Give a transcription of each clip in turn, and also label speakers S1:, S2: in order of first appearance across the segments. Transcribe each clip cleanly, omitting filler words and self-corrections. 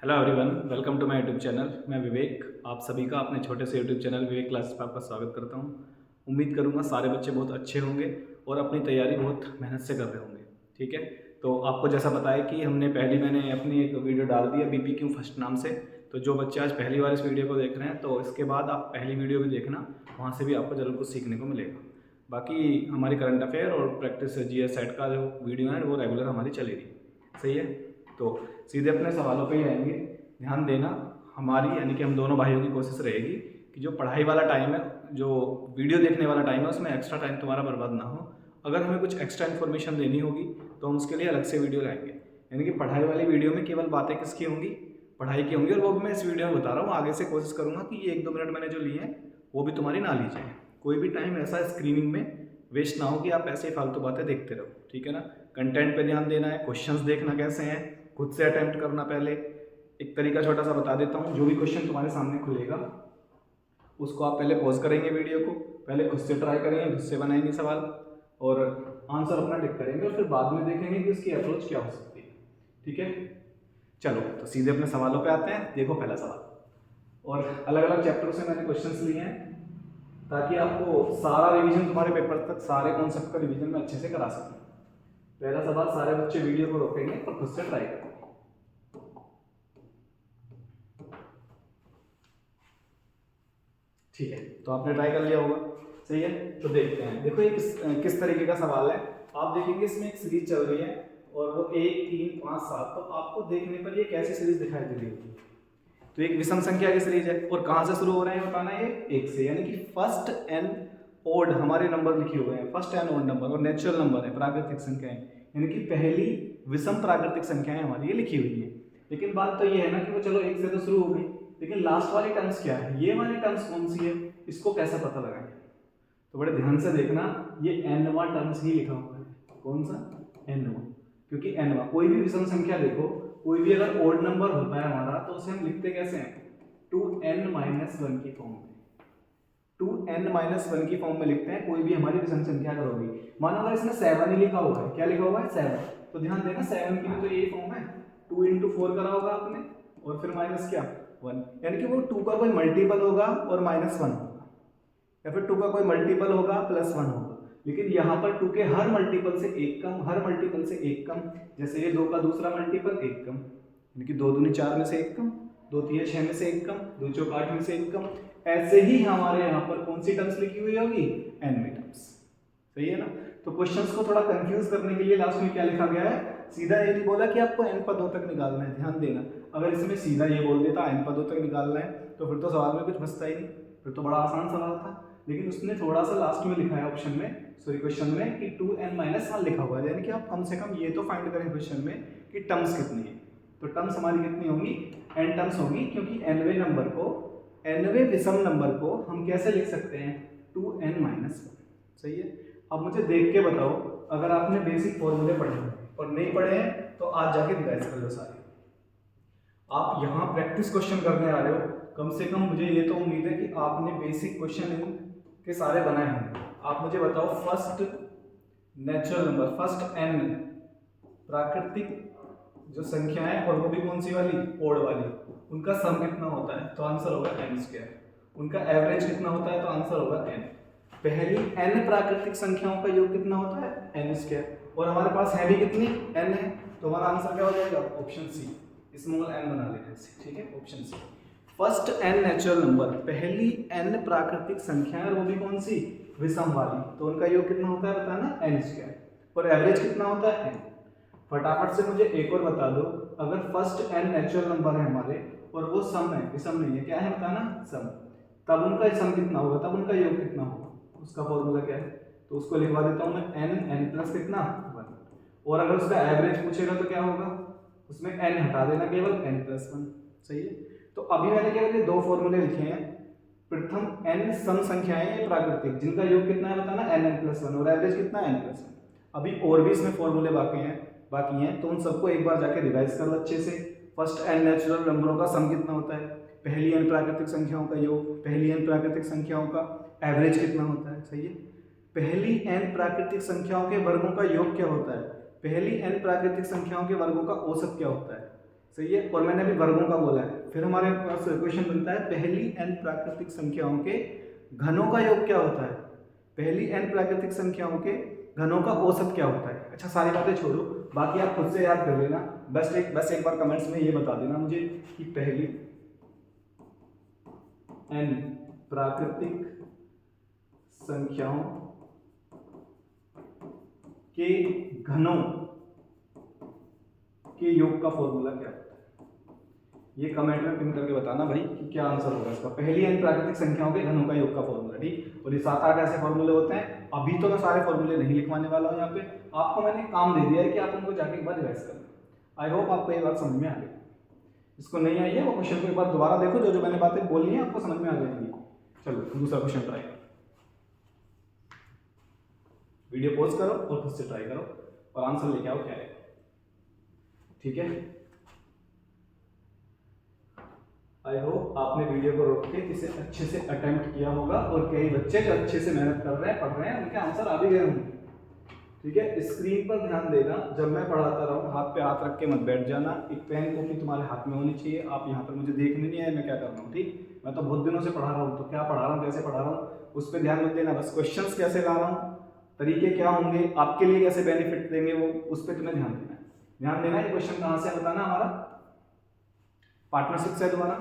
S1: Hello everyone, welcome to my YouTube channel. मैं विवेक, आप सभी का अपने छोटे से यूट्यूब चैनल विवेक क्लासेस पर आपका स्वागत करता हूं। उम्मीद करूंगा सारे बच्चे बहुत अच्छे होंगे और अपनी तैयारी बहुत मेहनत से कर रहे होंगे। ठीक है, तो आपको जैसा बताया कि मैंने अपनी एक वीडियो डाल दी है BPQ फर्स्ट नाम से। तो जो बच्चे आज पहली बार इस वीडियो को देख रहे हैं तो इसके बाद आप पहली वीडियो भी देखना, वहाँ से भी आपको ज़रूर कुछ सीखने को मिलेगा। बाकी हमारी करंट अफेयर और प्रैक्टिस GS सेट का जो वीडियो है वो रेगुलर हमारी चलेगी। सही है, तो सीधे अपने सवालों पे ही आएंगे। ध्यान देना, हमारी यानी कि हम दोनों भाइयों की कोशिश रहेगी कि जो पढ़ाई वाला टाइम है, जो वीडियो देखने वाला टाइम है, उसमें एक्स्ट्रा टाइम तुम्हारा बर्बाद ना हो। अगर हमें कुछ एक्स्ट्रा इन्फॉर्मेशन देनी होगी तो हम उसके लिए अलग से वीडियो लाएंगे। यानी कि पढ़ाई वाली वीडियो में केवल बातें किसकी होंगी, पढ़ाई की होंगी, और वो भी मैं इस वीडियो में बता रहा हूँ। आगे से कोशिश करूँगा कि ये 1-2 मिनट मैंने जो लिए हैं वो भी तुम्हारी ना ली जाए। कोई भी टाइम ऐसा स्क्रीनिंग में वेस्ट ना हो कि आप ऐसे ही फालतू बातें देखते रहो। ठीक है ना, कंटेंट पे ध्यान देना है, क्वेश्चंस देखना कैसे हैं, खुद से अटेम्प्ट करना। पहले एक तरीका छोटा सा बता देता हूँ, जो भी क्वेश्चन तुम्हारे सामने खुलेगा उसको आप पहले पॉज करेंगे वीडियो को, पहले खुद से ट्राई करेंगे, खुद से बनाएंगे सवाल और आंसर अपना टिक करेंगे, और फिर बाद में देखेंगे कि उसकी अप्रोच क्या हो सकती है। ठीक है, चलो तो सीधे अपने सवालों पे आते हैं। देखो पहला सवाल, और अलग अलग चैप्टर से मैंने क्वेश्चंस लिए हैं ताकि आपको सारा रिवीजन तुम्हारे पेपर तक, सारे कॉन्सेप्ट का रिवीजन में अच्छे से करा सकूं। पहला सवाल, सारे बच्चे वीडियो को रोकेंगे और खुद से ट्राई करेंगे। ठीक है, तो आपने ट्राई कर लिया होगा। सही है, तो देखते हैं। देखो ये किस तरीके का सवाल है। आप देखेंगे इसमें एक सीरीज चल रही है और वो 1, 3, 5, 7, तो आपको देखने पर ये कैसी सीरीज दिखाई दे रही होगी। तो एक विषम संख्या की सीरीज है और कहाँ से शुरू हो रहे हैं बताना है, 1 से, यानी कि फर्स्ट एन ओड हमारे नंबर लिखे हुए हैं, फर्स्ट एन ओड नंबर, और नेचुरल नंबर है, प्राकृतिक संख्याएं, यानी कि पहली विषम प्राकृतिक संख्याएं हमारी ये लिखी हुई है। लेकिन बात तो ये है ना कि वो चलो 1 से तो शुरू हो गई, लेकिन लास्ट वाली टर्म्स क्या है, ये वाली टर्म्स कौन सी है, इसको कैसे पता लगाएं। तो बड़े ध्यान से देखना, ये एनवा टर्म्स ही लिखा हुआ है। कौन सा, एनवा, क्योंकि एनवा कोई भी विषम संख्या देखो, कोई भी अगर ओड नंबर होता है हमारा तो उसे हम लिखते कैसे हैं, 2n-1 की फॉर्म में। 2n-1 की फॉर्म में लिखते हैं कोई भी हमारी विषम संख्या अगर होगी। मानो अगर इसमें 7 ही लिखा हुआ है, क्या लिखा हुआ है, 7, तो ध्यान देना 7 की भी तो यही फॉर्म है, 2 × 4 करा होगा आपने, और फिर माइनस क्या, 1, यानी कि वो 2 का कोई मल्टीपल होगा और -1 होगा, या फिर 2 का कोई मल्टीपल होगा +1 होगा। लेकिन यहाँ पर 2 के हर मल्टीपल से एक कम, हर मल्टीपल से एक कम, जैसे ये 2 का दूसरा मल्टीपल एक कम, यानी कि 2 दूनी 4 में से एक कम, 2 तिये 6 में से एक कम, 2 चौक 8 में से एक कम। ऐसे ही हमारे यहाँ पर कौन सी टर्म्स लिखी हुई होगी, एनवी टर्म्स। सही है ना, तो क्वेश्चंस को थोड़ा कंफ्यूज करने के लिए लास्ट में क्या लिखा गया है, सीधा ये नहीं बोला कि आपको n पदों तक निकालना है। ध्यान देना, अगर इसमें सीधा ये बोल देता n पदों तक निकालना है तो फिर तो सवाल में कुछ बचता ही नहीं, फिर तो बड़ा आसान सवाल था। लेकिन उसने थोड़ा सा लास्ट में लिखा है ऑप्शन में, सॉरी क्वेश्चन में, कि 2n-1 लिखा हुआ है, यानी कि आप कम से कम ये तो फाइंड करें क्वेश्चन में कि टर्म्स कितनी है। तो टर्म्स हमारी कितनी होंगी, n टर्म्स होंगी, क्योंकि nवें नंबर को, nवें विषम नंबर को हम कैसे लिख सकते हैं, 2n-1। सही है, अब मुझे देख के बताओ, अगर आपने बेसिक फॉर्मूले पढ़े हैं और नहीं पढ़े हैं तो आज जाके रिवाइज कर लो सारे। आप यहाँ प्रैक्टिस क्वेश्चन करने आ रहे हो, कम से कम मुझे ये तो उम्मीद है कि आपने बेसिक क्वेश्चन के सारे बनाए होंगे। आप मुझे बताओ, first natural number, first n प्राकृतिक जो संख्या है, और वो भी कौन सी वाली, ओड वाली, उनका सम कितना होता है, तो आंसर होगा n²। उनका एवरेज कितना होता है, तो आंसर होगा n। पहली n प्राकृतिक संख्याओं का योग कितना होता है, n², और हमारे पास है भी कितनी, n है, तो हमारा आंसर क्या हो जाएगा, ऑप्शन सी, स्मॉल n बना लेना इसे। ठीक है, option C, first n natural number, पहली n प्राकृतिक संख्या है, और वो भी कौन सी, विषम वाली, तो उनका योग कितना होता है बताना, n², और एवरेज कितना होता है, n। फटाफट से मुझे एक और बता दो, अगर फर्स्ट n नेचुरल नंबर है हमारे और वो सम है, विषम नहीं है, क्या है बताना, सम, तब उनका सम कितना होगा, तब उनका योग कितना होगा, उसका फॉर्मूला क्या है, तो उसको लिखवा देता हूं मैं, n कितना, 1। और अगर उसका एवरेज पूछेगा तो क्या होगा, उसमें n हटा देना, केवल n+1। सही है, तो अभी मैंने केवल ये 2 फॉर्मूले लिखे हैं। प्रथम, n सम संख्याएं ये प्राकृतिक, जिनका योग कितना है बताना, n+1, और एवरेज कितना, n+1। अभी और भी इसमें फॉर्मूले बाकी हैं, तो उन सबको एक बार जाके रिवाइज करो अच्छे से। फर्स्ट n नेचुरल नंबरों का सम कितना होता है, पहली n प्राकृतिक संख्याओं का योग, पहली n प्राकृतिक संख्याओं का एवरेज कितना होता है। सही है, पहली n प्राकृतिक संख्याओं के वर्गों का योग क्या होता है, पहली n प्राकृतिक संख्याओं के वर्गों का औसत क्या होता है। सही है। और मैंने अभी वर्गों का बोला है। फिर हमारे पास क्वेश्चन बनता है पहली n प्राकृतिक संख्याओं के घनों का योग क्या होता है। पहली n प्राकृतिक संख्याओं के घनों का औसत क्या होता है। अच्छा सारी बातें छोड़ो, बाकी आप खुद से याद कर लेना। बस एक बार कमेंट्स में ये बता देना मुझे कि पहली n प्राकृतिक संख्याओं के घनों के योग का फॉर्मूला क्या होता है। ये कमेंट में पिन करके बताना भाई कि क्या आंसर होगा इसका। पहली n प्राकृतिक संख्याओं के घनों का योग का फॉर्मूला, ठीक। और ये 7-8 ऐसे फॉर्मूले होते हैं। अभी तो मैं सारे फॉर्मूले नहीं लिखवाने वाला हूँ यहाँ पे, आपको मैंने काम दे दिया है कि आप उनको जाके एक बार रिवाइज करना। आई होप आपको ये बात समझ में आ गई। जिसको नहीं आई है वो क्वेश्चन को एक बार दोबारा देखो, जो जो मैंने बातें बोली हैं आपको समझ में आ जाएंगी। चलो दूसरा क्वेश्चन ट्राई करो, वीडियो पॉज करो और खुद से ट्राई करो और आंसर लेके आओ क्या है, ठीक है। आई होप आपने वीडियो को रोक के इसे अच्छे से अटेम्प्ट किया होगा और कई बच्चे जो अच्छे से मेहनत कर रहे हैं, पढ़ रहे हैं, उनके आंसर आ भी गए होंगे, ठीक है। स्क्रीन पर ध्यान देना, जब मैं पढ़ाता रहूँ हाथ पे हाथ रख के मत बैठ जाना। एक पेन कॉपी तुम्हारे हाथ में होनी चाहिए। आप यहाँ पर मुझे देखने नहीं आए मैं क्या कर रहा हूँ, ठीक। मैं तो बहुत दिनों से पढ़ा रहा हूँ, तो क्या पढ़ा रहा हूँ, कैसे पढ़ा रहा हूँ, उस पर ध्यान मत देना। बस क्वेश्चंस कैसे ला रहा हूँ, तरीके क्या होंगे, आपके लिए कैसे बेनिफिट देंगे, वो उस पर तुम्हें ध्यान देना है। ध्यान देना है। क्वेश्चन कहाँ से बताना, हमारा पार्टनरशिप से दोबारा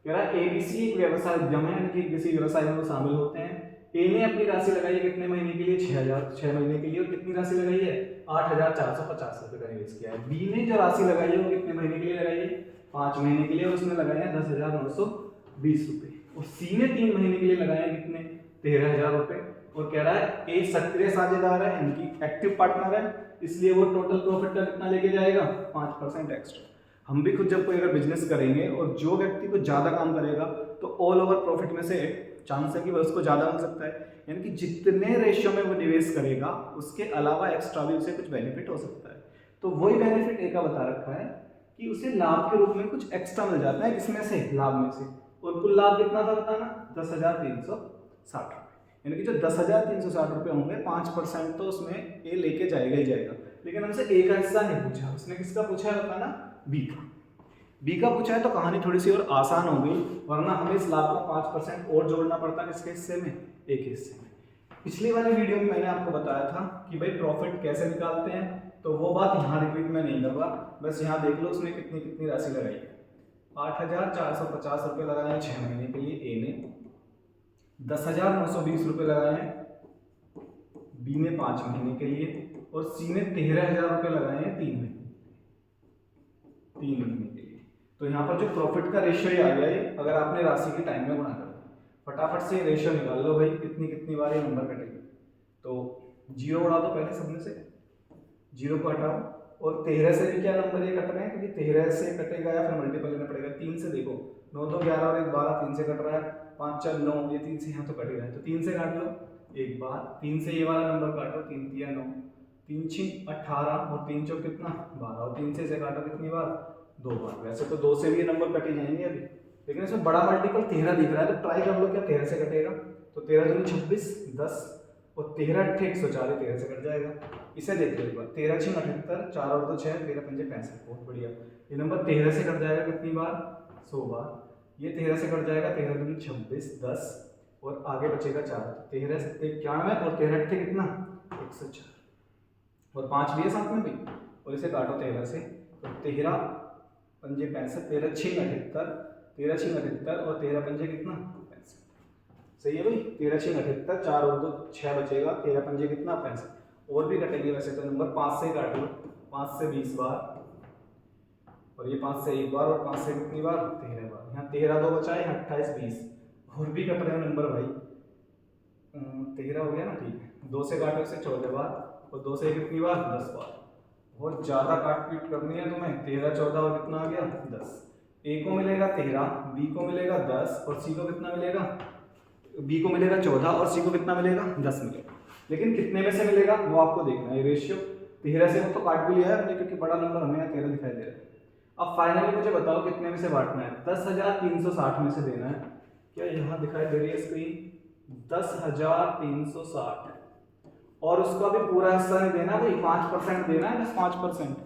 S1: कह रहा है एबीसी एक व्यवसाय उद्यम है, यानी कि किसी व्यवसाय में वो शामिल होते हैं। ए ने अपनी राशि लगाई है कितने महीने के लिए, 6000, 6 महीने के लिए। और कितनी राशि लगाई है, 8450 रुपए का निवेश किया है। बी ने जो राशि लगाई है वो कितने महीने के लिए लगाई है, 5 महीने के लिए, और उसने लगाए हैं 10,920 रुपए। और सी ने 3 महीने के लिए लगाए हैं कितने, 13,000 रुपए। और कह रहा है ए सक्रिय साझेदार है, यानी कि एक्टिव पार्टनर है, इसलिए वो टोटल प्रॉफिट का कितना लेके जाएगा, 5% एक्स्ट्रा। हम भी खुद जब कोई अगर बिजनेस करेंगे और जो व्यक्ति को ज़्यादा काम करेगा तो ऑल ओवर प्रॉफिट में से चांस है कि वह उसको ज़्यादा मिल सकता है। यानी कि जितने रेशियो में वो निवेश करेगा उसके अलावा एक्स्ट्रा भी उसे कुछ बेनिफिट हो सकता है। तो वही बेनिफिट ए का बता रखा है कि उसे लाभ के रूप में कुछ एक्स्ट्रा मिल जाता है, किसमें से, लाभ में से। और कुल लाभ कितना था बताना, 10,360 रुपये। यानी कि जो 10,360 रुपये होंगे 5% तो उसमें ए लेके जाएगा ही जाएगा। लेकिन हमसे ए का हिस्सा नहीं पूछा, उसने किसका पूछा है बताना, बी का। बी का पूछा है तो कहानी थोड़ी सी और आसान हो गई, वरना हमें इस लाभ का 5% और जोड़ना पड़ता किसके हिस्से में, ए के हिस्से में। पिछली वाली वीडियो में मैंने आपको बताया था कि भाई प्रॉफिट कैसे निकालते हैं, तो वो बात यहाँ रिपीट में नहीं करूँगा। बस यहाँ देख लो उसने कितनी कितनी राशि लगाई है। 8,450 रुपये लगाए हैं 6 महीने के लिए ए ने, 10,920 रुपये लगाए हैं बी ने 5 महीने के लिए, और सी ने 13,000 रुपये लगाए हैं 3 महीने के लिए। तो यहाँ पर जो प्रॉफिट का रेशियो आ गया है, अगर आपने राशि के टाइम में गुणा कर दिया, फटाफट से रेशियो निकाल लो भाई, कितनी कितनी बार ये नंबर कटेगी। तो 0 उड़ा दो पहले सबने से, 0 को हटाओ, और 13 से भी क्या नंबर ये कट रहे हैं, क्योंकि 13 से कटेगा या फिर मल्टीपल लेना पड़ेगा। 3 से देखो, 9 2 11 और 1 12, 3 से कट रहा है, 5 4 9, ये 3 से यहाँ तो कट ही रहा है, तो 3 से काट लो एक बार, 3 से ये वाला नंबर काटो, 3 3 9, 3 6 18, और 3 4 कितना 12, और 3 से काटो कितनी बार, 2 बार। वैसे तो 2 से भी ये नंबर कटे जाएंगे अभी, लेकिन इसमें बड़ा मल्टीपल 13 दिख रहा है, तो ट्राई कर लो क्या 13 से कटेगा। तो 13 दूनी 26, 10, और 13 8 104, 13 से कट जाएगा। इसे देख लो एक बार, 13 6 78, 4 और 2 6, 13 5 65, बहुत बढ़िया। ये नंबर 13 से कट जाएगा कितनी बार, 100 बार। ये 13 से कट जाएगा, 13 दूनी 26, 10, और आगे बचेगा 4, 13 7 91, और 13 8 कितना 104, और 5 भी है साथ में भी, और इसे काटो 13 से, तो 13 5 65, 13 6 78, 13 6 78, और 13 5 कितना 65। सही है भाई, 13 6 78, 4 और 2 6 बचेगा, 13 5 कितना 65। और भी कटेंगे वैसे तो नंबर, 5 से काट लो, 5 से 20 बार, और ये 5 से 1 बार, और 5 से कितनी बार 13 बार। यहाँ 13 2 बचा है, 28 20, और भी कट रहे हैं नंबर भाई। 13 हो गया ना, ठीक है। 2 से काटो इसे 14 बार, और 2 से कितनी बार 10 बार। बहुत ज़्यादा काट पीट करनी है तुम्हें। 13 14 और कितना आ गया 10। ए को मिलेगा 13, बी को मिलेगा 10, और सी को कितना मिलेगा, बी को मिलेगा 14, और सी को कितना मिलेगा 10 मिलेगा। लेकिन कितने में से मिलेगा वो आपको देखना है। रेशियो 13 से वो तो काट भी लिया है हमने, क्योंकि बड़ा नंबर हमें यहाँ 13 दिखाई दे रहा है। अब फाइनली मुझे बताओ कितने में से बांटना है, 10,360 में से देना है। क्या यहाँ दिखाई दे रही है स्क्रीन, 10,360 है, और उसका भी पूरा हिस्सा नहीं देना भाई, 5% देना है, बस 5%।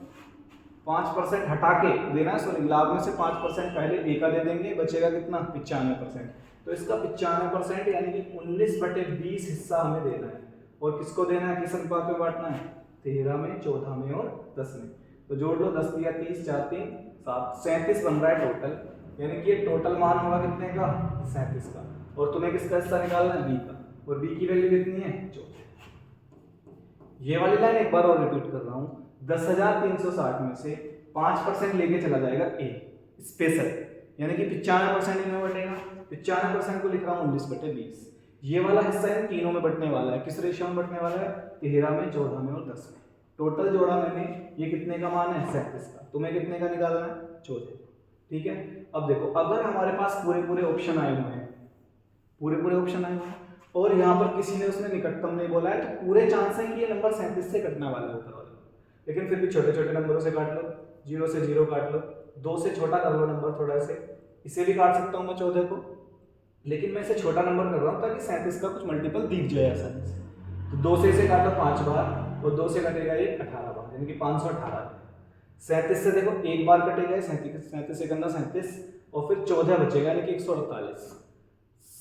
S1: 5% हटा के देना है, सॉरी लाभ में से 5% पहले ए का दे देंगे, बचेगा कितना 95%। तो इसका 95% यानी कि 19/20 हिस्सा हमें देना है। और किसको देना है, किस अनुपात में बांटना है, 13 में, 14 में और 10 में। तो जोड़ लो, 10 दिया 30, 4 3 7, 37 बन रहा है टोटल। यानी कि ये टोटल मान होगा कितने का, 37 का। और तुम्हें किसका हिस्सा निकालना है, बी का। और बी की वैल्यू कितनी है, 14। ये वाली लाइन एक बार और रिपीट कर रहा हूँ, 10,360 में से 5% लेके चला जाएगा ए स्पेशल, यानी कि 95% इनमें बटेगा। 95% को लिख रहा हूँ 19/20। ये वाला हिस्सा इन तीनों में बटने वाला है। किस रेशियो में बटने वाला है, 13 में, 14 में और 10 में। टोटल जोड़ा मैंने, ये कितने का मान है, 37 का। तुम्हें कितने का निकालना है, 14। ठीक है। अब देखो, अगर हमारे पास पूरे पूरे ऑप्शन आए हुए हैं, पूरे पूरे ऑप्शन आए हुए हैं, और यहाँ पर किसी ने उसने निकटतम नहीं बोला है, तो पूरे चांस है कि ये नंबर 37 से कटने वाला है ऊपर वाला। लेकिन फिर भी छोटे छोटे नंबरों से काट लो, 0 से 0 काट लो, 2 से छोटा कर लो नंबर थोड़ा से। इसे भी काट सकता हूँ मैं 14 को, लेकिन मैं इसे छोटा नंबर कर रहा हूँ ताकि 37 का कुछ मल्टीपल दिख जाए आसानी से। तो 2 से इसे काटो 5 बार, और 2 से कटेगा ये 18 बार, यानी कि 518। 37 से देखो एक बार कटेगा 37 से करना 37, और फिर 14 बचेगा यानी कि 148।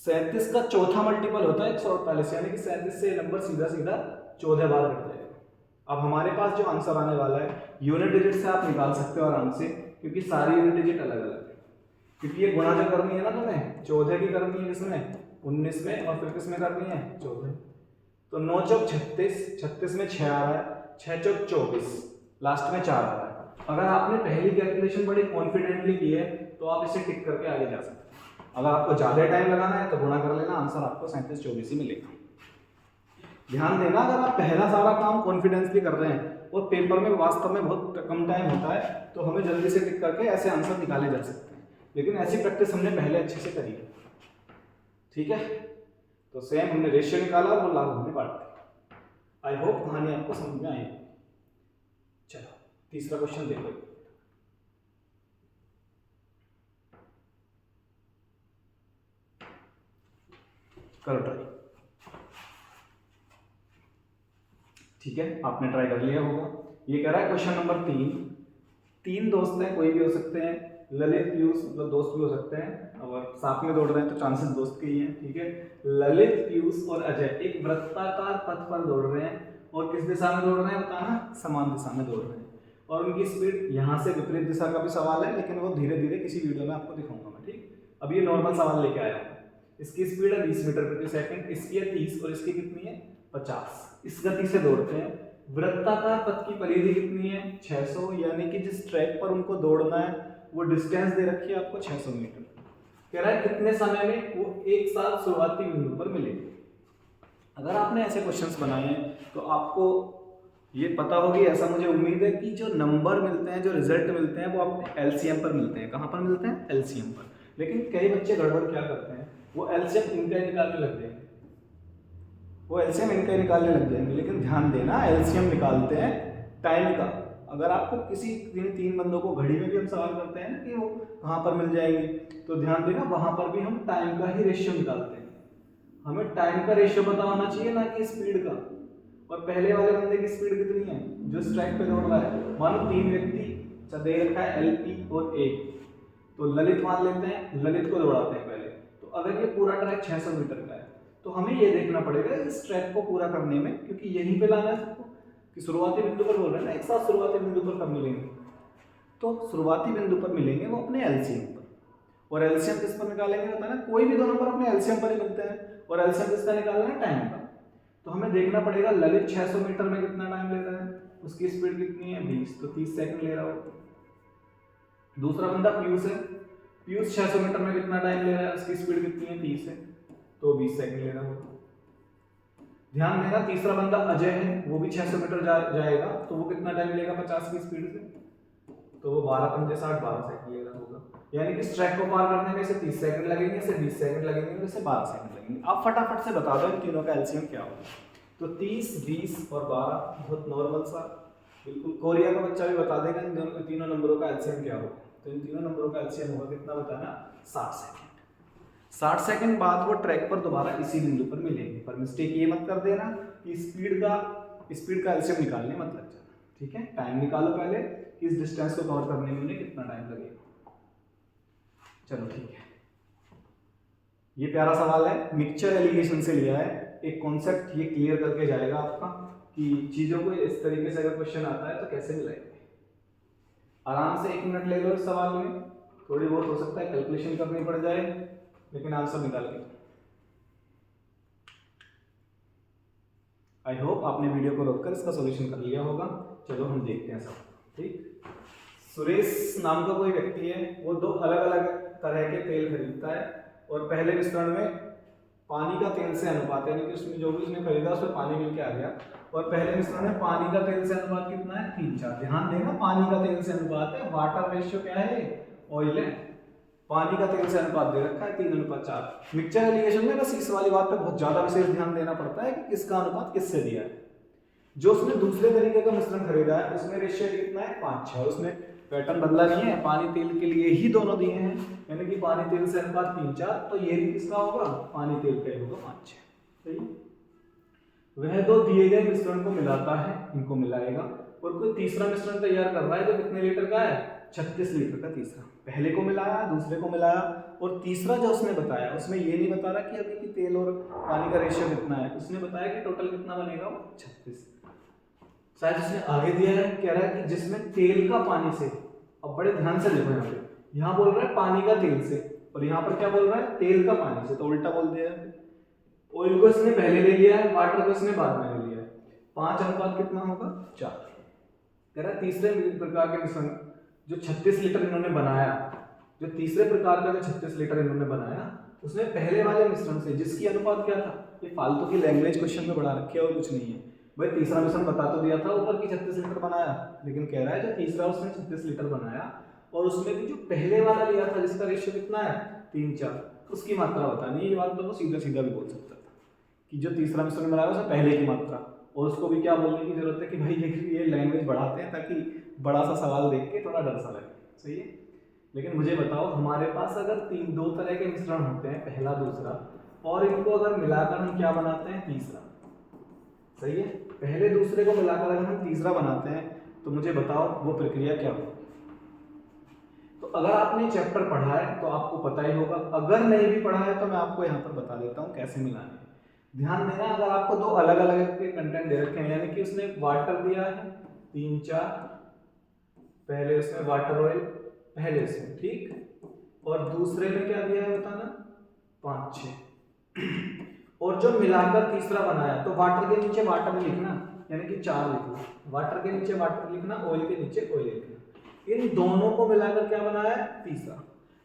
S1: 37 का चौथा मल्टीपल होता है 148, यानी कि 37 से नंबर सीधा सीधा 14 बार कट जाएगा। अब हमारे पास जो आंसर आने वाला है, यूनिट डिजिट से आप निकाल सकते हो आराम से, क्योंकि सारी यूनिट डिजिट अलग अलग है। क्योंकि ये गुणा जो करनी है ना तुम्हें, 14 की करनी है किसमें, 19 में, और फिर किसमें करनी है, 14। तो 9 चौक 36, 36 में 6 आ रहा है, 6 चौक 24, लास्ट में 4 आ रहा है। अगर आपने पहली कैलकुलेशन बड़ी कॉन्फिडेंटली की है तो आप इसे टिक करके आगे जा सकते हैं। अगर आपको ज़्यादा टाइम लगाना है तो गुणा कर लेना, आंसर आपको 37 24 ही मिलेगा। ध्यान देना, अगर आप पहला सारा काम कॉन्फिडेंसली कर रहे हैं और पेपर में वास्तव में बहुत कम टाइम होता है, तो हमें जल्दी से टिक करके ऐसे आंसर निकाले जा सकते हैं। लेकिन ऐसी प्रैक्टिस हमने पहले अच्छे से करी है। ठीक है, तो सेम हमने रेशियो निकाला और लाभ हमने बांट दिया। आई होप कहानी आपको समझ में आई। चलो तीसरा क्वेश्चन देखो। करो ट्राई। ठीक है, आपने ट्राई कर लिया होगा। ये कह रहा है क्वेश्चन नंबर 3 दोस्त हैं, कोई भी हो सकते हैं, ललित पीयूष, मतलब दोस्त भी हो सकते हैं, और साथ में दौड़ रहे हैं तो चांसेस दोस्त के ही हैं। ठीक है, ललित पीयूष और अजय एक वृत्ताकार पथ पर दौड़ रहे हैं, और किस दिशा में दौड़ रहे हैं बताना, समान दिशा में दौड़ रहे हैं। और उनकी स्पीड, यहाँ से विपरीत दिशा का भी सवाल है, लेकिन वो धीरे धीरे किसी वीडियो में आपको दिखाऊंगा मैं। ठीक, अब ये नॉर्मल सवाल लेके आया हूँ। इसकी स्पीड है 20 मीटर प्रति सेकंड, इसकी है 30, और इसकी कितनी है 50। इस गति से दौड़ते हैं। वृत्ताकार पथ की परिधि कितनी है 600, यानी कि जिस ट्रैक पर उनको दौड़ना है वो डिस्टेंस दे रखी है आपको 600 मीटर। कह रहा है कितने समय में वो एक साथ शुरुआती बिंदु पर मिलेंगे। अगर आपने ऐसे क्वेश्चंस बनाए हैं तो आपको ये पता होगी, ऐसा मुझे उम्मीद है, कि जो नंबर मिलते हैं, जो रिजल्ट मिलते हैं, वो आपको एलसीएम पर मिलते हैं। कहाँ पर मिलते हैं, एलसीएम पर। लेकिन कई बच्चे गड़बड़ क्या करते हैं, वो एलसीएम इनका निकालने लग जाएंगे, वो एलसीएम इनका निकालने लग जाएंगे। लेकिन ध्यान देना, एलसीएम निकालते हैं टाइम का। अगर आपको किसी तीन बंदों को घड़ी में भी हम सवाल करते हैं कि वो कहाँ पर मिल जाएंगे, तो ध्यान देना वहाँ पर भी हम टाइम का ही रेशियो निकालते हैं। हमें टाइम का रेशियो पता होना चाहिए, ना कि स्पीड का। और पहले वाले बंदे की स्पीड कितनी है जो इस ट्रैक पे दौड़ रहा है, मानो 3 व्यक्ति दे रखा है एलपी और ए, तो ललित मान लेते हैं, ललित को दौड़ाते हैं पहले। तो अगर ये पूरा ट्रैक 600 मीटर का है, तो हमें ये देखना पड़ेगा इस ट्रैक को पूरा करने में, क्योंकि यहीं पे लाना है सबको, कि शुरुआती बिंदु पर बोल रहे हैं ना, एक साथ शुरुआती बिंदु पर कब मिलेंगे, तो शुरुआती बिंदु पर मिलेंगे वो अपने एलसीएम पर। और एलसीएम किस पर निकालेंगे होता है ना, कोई भी दो नंबर अपने एलसीएम पर ही मिलते हैं, और एलसीएम किसका निकालना है, टाइम का। तो हमें देखना पड़ेगा ललित 600 मीटर में कितना टाइम ले रहा है, उसकी स्पीड कितनी है 20, तो 30 सेकंड ले रहा होगा। दूसरा बंदा पीयूष है, पीयूष 600 मीटर में कितना टाइम ले रहा है, उसकी स्पीड कितनी है 30 है, तो 20 सेकंड ले रहा होगा। ध्यान देना, तीसरा बंदा अजय है, वो भी 600 मीटर जाएगा, तो वो कितना टाइम लेगा 50 की स्पीड से, तो वो 12 पंजे 60, 12 सेकंड ले रहा होगा। यानी कि इस ट्रैक को पार करने में इसे 30 सेकंड लगेंगे, इसे 20 सेकंड लगेंगे, और इसे 12 सेकंड लगेंगे। आप फटाफट से बता दो इन तीनों का एलसीएम क्या होगा। तो 30, 20 और 12, बहुत नॉर्मल सा, बिल्कुल कोरिया का बच्चा भी बता देगा इन तीनों नंबरों का एलसीएम क्या होगा। तो इन तीनों नंबरों का एलसीएम होगा कितना बताना, 60 सेकंड। 60 सेकंड बाद वो ट्रैक पर दोबारा इसी बिंदु पर मिलेंगे। पर मिस्टेक ये मत कर देना कि स्पीड का एलसीएम निकालने मत लग जाना। ठीक है, टाइम निकालो पहले, कि इस डिस्टेंस को कवर करने में उन्हें कितना टाइम लगेगा। चलो ठीक है, ये प्यारा सवाल है, मिक्सचर एलिगेशन से लिया है। एक कॉन्सेप्ट ये क्लियर करके जाएगा आपका कि चीजों को इस तरीके से अगर क्वेश्चन आता है तो कैसे मिलाएंगे। आराम से 1 मिनट ले लो इस सवाल में, थोड़ी बहुत हो सकता है कैलकुलेशन करनी पड़ जाए, लेकिन आंसर निकाल के। आई होप आपने वीडियो को रोककर इसका सॉल्यूशन कर लिया होगा। चलो हम देखते हैं सब। ठीक, सुरेश नाम का कोई व्यक्ति है, वो 2 अलग अलग तरह के तेल खरीदता है और पहले मिश्रण में पानी का तेल से अनुपात, यानी कि उसमें जो भी उसने खरीदा उसमें पानी मिल के आ गया, और पहले मिश्रण में पानी का तेल से अनुपात कितना है 3:4। ध्यान देना, पानी का तेल से अनुपात है, वाटर रेशियो क्या है, ऑयल है, पानी का तेल से अनुपात दे रखा है 3:4। मिक्सचर एलिगेशन में बस इस वाली बात पे बहुत ज्यादा विशेष ध्यान देना पड़ता है कि किसका अनुपात किससे दिया है। जो उसने दूसरे तरीके का मिश्रण खरीदा है उसमें रेशियो कितना है 5:6, उसमें पैटर्न बदला नहीं है, पानी तेल के लिए ही दोनों दिए हैं, यानी कि पानी तेल से अनुपात 3:4, तो ये भी किसका होगा, पानी तेल का ही होगा 5:6। सही, वह 2 दिए गए मिश्रण को मिलाता है, इनको मिलाएगा, और कोई तीसरा मिश्रण तैयार कर रहा है जो कितने लीटर का है, 36 लीटर का। तीसरा पहले को मिलाया, दूसरे को मिलाया, और तीसरा जो उसने बताया उसमें ये नहीं बता रहा कि अभी की तेल और पानी का रेशियो कितना है, उसने बताया कि टोटल कितना बनेगा, 36। शायद उसने आगे दिया है, कह रहा है कि जिसमें तेल का पानी से, अब बड़े ध्यान से देखो, यहाँ बोल रहा है पानी का तेल से, और यहाँ पर क्या बोल रहा है, तेल का पानी से, तो उल्टा बोल दिया है। ऑयल को इसने पहले ले लिया है, वाटर को इसने बाद में ले लिया है। 5 अनुपात कितना होगा, 4। कह रहा है तीसरे प्रकार के मिश्रण जो 36 लीटर इन्होंने बनाया, जो तीसरे प्रकार का जो 36 लीटर इन्होंने बनाया, उसमें पहले वाले मिश्रण से जिसकी अनुपात क्या था, ये फालतू की लैंग्वेज क्वेश्चन में बढ़ा रखी है और कुछ नहीं है भाई। तीसरा मिश्रण बता तो दिया था, ऊपर की 36 लीटर बनाया, लेकिन कह रहा है जो तीसरा उसने 36 लीटर बनाया और उसमें भी जो पहले वाला लिया था जिसका रेशियो कितना है 3:4, उसकी मात्रा बतानी है। ये बात तो वो सीधा सीधा भी बोल सकता था कि जो तीसरा मिश्रण बनाया उसमें पहले की मात्रा, और उसको भी क्या बोलने की जरूरत है कि भाई ये लैंग्वेज बढ़ाते हैं ताकि बड़ा सा सवाल देख के थोड़ा डर सा लगे। सही है, लेकिन मुझे बताओ हमारे पास अगर 2 तरह के मिश्रण होते हैं, पहला दूसरा, और इनको अगर मिलाकर हम क्या बनाते हैं, तीसरा। सही है, पहले दूसरे को मिलाकर अगर हम तीसरा बनाते हैं तो मुझे बताओ वो प्रक्रिया क्या होगी। तो अगर आपने चैप्टर पढ़ा है तो आपको पता ही होगा, अगर नहीं भी पढ़ा है तो मैं आपको यहाँ पर बता देता हूँ कैसे मिलाने हैं। ध्यान देना, अगर आपको 2 अलग अलग के कंटेंट दे रखे हैं, यानी कि उसने वाटर दिया है 3:4, पहले उसने वाटर ऑयल पहले उसने, ठीक, और दूसरे में क्या दिया है बताना, 5-6, और जो मिलाकर तीसरा बनाया तो वाटर के नीचे वाटर लिखना, यानी कि 4 लिखना, वाटर के नीचे वाटर लिखना, ऑयल के नीचे ऑयल लिखना। इन दोनों को मिलाकर क्या बनाया है, तीसरा।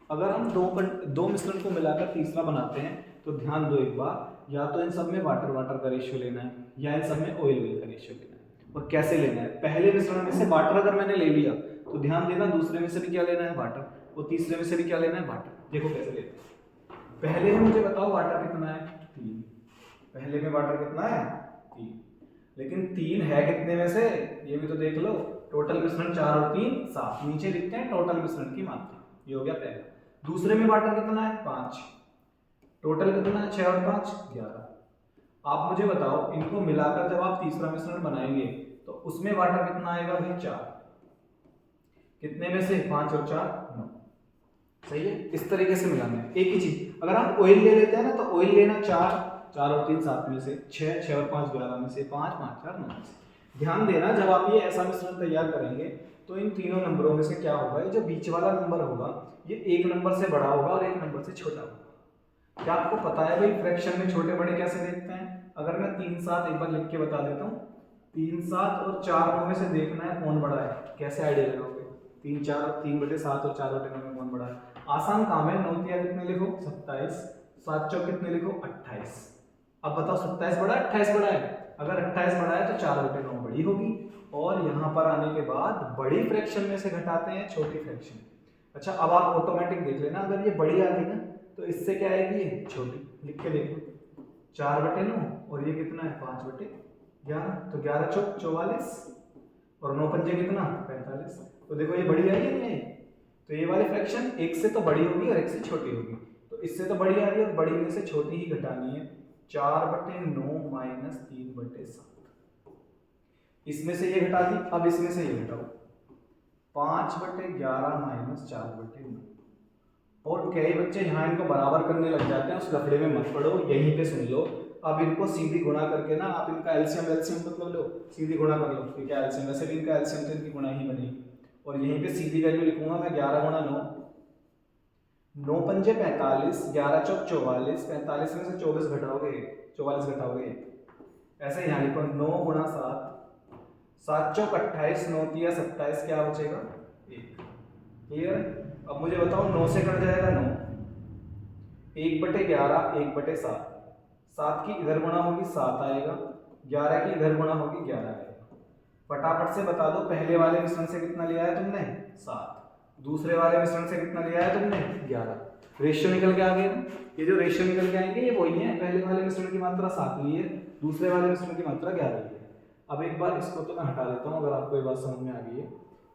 S1: अगर हम दो मिश्रण को मिलाकर तीसरा बनाते हैं तो ध्यान दो एक बार, या तो इन सब में वाटर वाटर का रेशियो लेना है या इन सब में ऑयल ऑयल का रेशियो लेना है। और कैसे लेना है, पहले मिश्रण में से वाटर अगर मैंने ले लिया तो ध्यान देना दूसरे में से भी क्या लेना है, वाटर, और तीसरे में से भी क्या लेना है, वाटर। देखो कैसे लेते हैं, पहले में मुझे बताओ वाटर कितना है, 3, पहले में वाटर कितना है 3, लेकिन 3 है कितने में से, ये भी तो देख लो, टोटल मिश्रण 4 और 3 7, नीचे लिखते हैं टोटल मिश्रण की मात्रा, ये हो गया पहला। दूसरे में वाटर कितना है 5, टोटल कितना है 6 और 5 11। आप मुझे बताओ इनको मिलाकर जब आप तीसरा मिश्रण बनाएंगे तो उसमें वाटर कितना आएगा भाई 4, कितने में से 5 और 4 9। सही है, इस तरीके से मिलाना है। एक ही चीज अगर हम ऑयल ले लेते हैं ना तो ऑयल लेना 4 और 3 7 में से, 6 और 5 11 में से, 5 5 4 9 में से। ध्यान देना जब आप ये ऐसा मिश्रण तैयार करेंगे तो इन तीनों नंबरों में से क्या होगा, ये जो बीच वाला नंबर होगा ये 1 नंबर से बड़ा होगा और 1 नंबर से छोटा होगा। क्या आपको पता है भाई फ्रैक्शन में छोटे बड़े कैसे देखते हैं? अगर मैं 3 7 एक बार लिख के बता देता हूँ, 3 7 और 4 9 में से देखना है कौन बड़ा है, कैसे आइडिया लगाओगे? 3 4 3/7 और 4/9 में कौन बड़ा है? आसान काम है, 9 3 कितने लिखो 27, 7 4 कितने लिखो 28। अब बताओ 27 बड़ा है 28 बड़ा है? अगर 28 बड़ा है तो 4/9 बड़ी होगी, और यहाँ पर आने के बाद बड़ी फ्रैक्शन में से घटाते हैं छोटी फ्रैक्शन। अच्छा अब आप ऑटोमेटिक देख लेना, अगर ये बड़ी आ गई ना तो इससे क्या आएगी छोटी, लिख के देखो 4/9 और ये कितना है 5/11, तो 11 चौक 44 और 9 पंजे कितना 45। तो देखो ये बड़ी आई है नहीं आई, तो ये वाली फ्रैक्शन एक से तो बड़ी होगी और एक से छोटी होगी, तो इससे तो बड़ी आ रही है और बड़ी में से छोटी ही घटानी है। 4/9 माइनस 3/7, इसमें से ये घटा दी, अब इसमें से ये घटाओ, 5/11 माइनस 4/9। और कई बच्चे यहाँ इनको बराबर करने लग जाते हैं, उस लफड़े में मत पड़ो, यहीं पे सुन लो। अब इनको सीधी गुणा करके ना आप इनका एलसीएम मतलब लो, सीधी गुणा कर लो, ठीक है एलसीएम, वैसे भी इनका एलसीएम तो इनकी गुणा ही बनेगी। और यहीं पे सीधी वैल्यू लिखूंगा मैं 11 गुणा 9, 9 पंजे 45, 11 चौक 44, 45 में से 24 घटाओगे 44 घटाओगे, ऐसे यहाँ लिखो 9 गुणा 7, 7 चौक 28, 9 तिया 27, क्या बचेगा 1। क्लियर। अब मुझे बताओ 9 से कट जाएगा 9, 1/11 1/7, 7 की इधर गुणा होगी 7 आएगा, 11 की इधर गुणा होगी 11 आएगा। फटाफट से बता दो पहले वाले मिश्रण से कितना लिया है तुमने 7, दूसरे वाले मिश्रण से कितना लिया है तुमने 11। रेशियो निकल के आ गए। ये जो रेशियो निकल के आएंगे ये वही है, पहले वाले मिश्रण की मात्रा 7 ली है, दूसरे वाले मिश्रण की मात्रा 11 ली है। अब एक बार इसको तो मैं हटा देता हूँ अगर आपको ये बात समझ में आ गई है।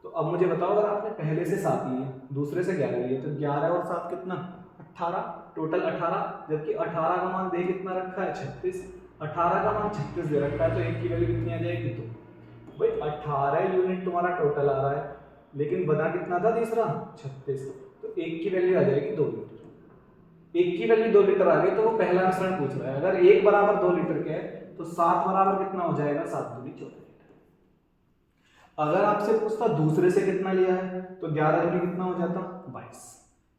S1: तो अब मुझे बताओ अगर आपने पहले से 7 लिए दूसरे से 11 लिए तो 11 और 7 कितना 18, टोटल 18, जबकि 18 का मान दे कितना रखा है 36, 18 का मान 36 दे रखा है, तो एक की वैल्यू कितनी आ जाएगी 2। भाई 18 यूनिट तुम्हारा टोटल आ रहा है, लेकिन बना कितना था तीसरा 36, तो एक की वैल्यू आ जाएगी 2 लीटर। एक की वैल्यू 2 लीटर आ गई तो वो पहला मिश्रण पूछ रहा है, अगर 1 बराबर 2 लीटर के है तो 7 बराबर कितना हो जाएगा 7 दूनी 14 लीटर। अगर आपसे पूछता दूसरे से कितना लिया है तो 11 दूनी कितना हो जाता 22,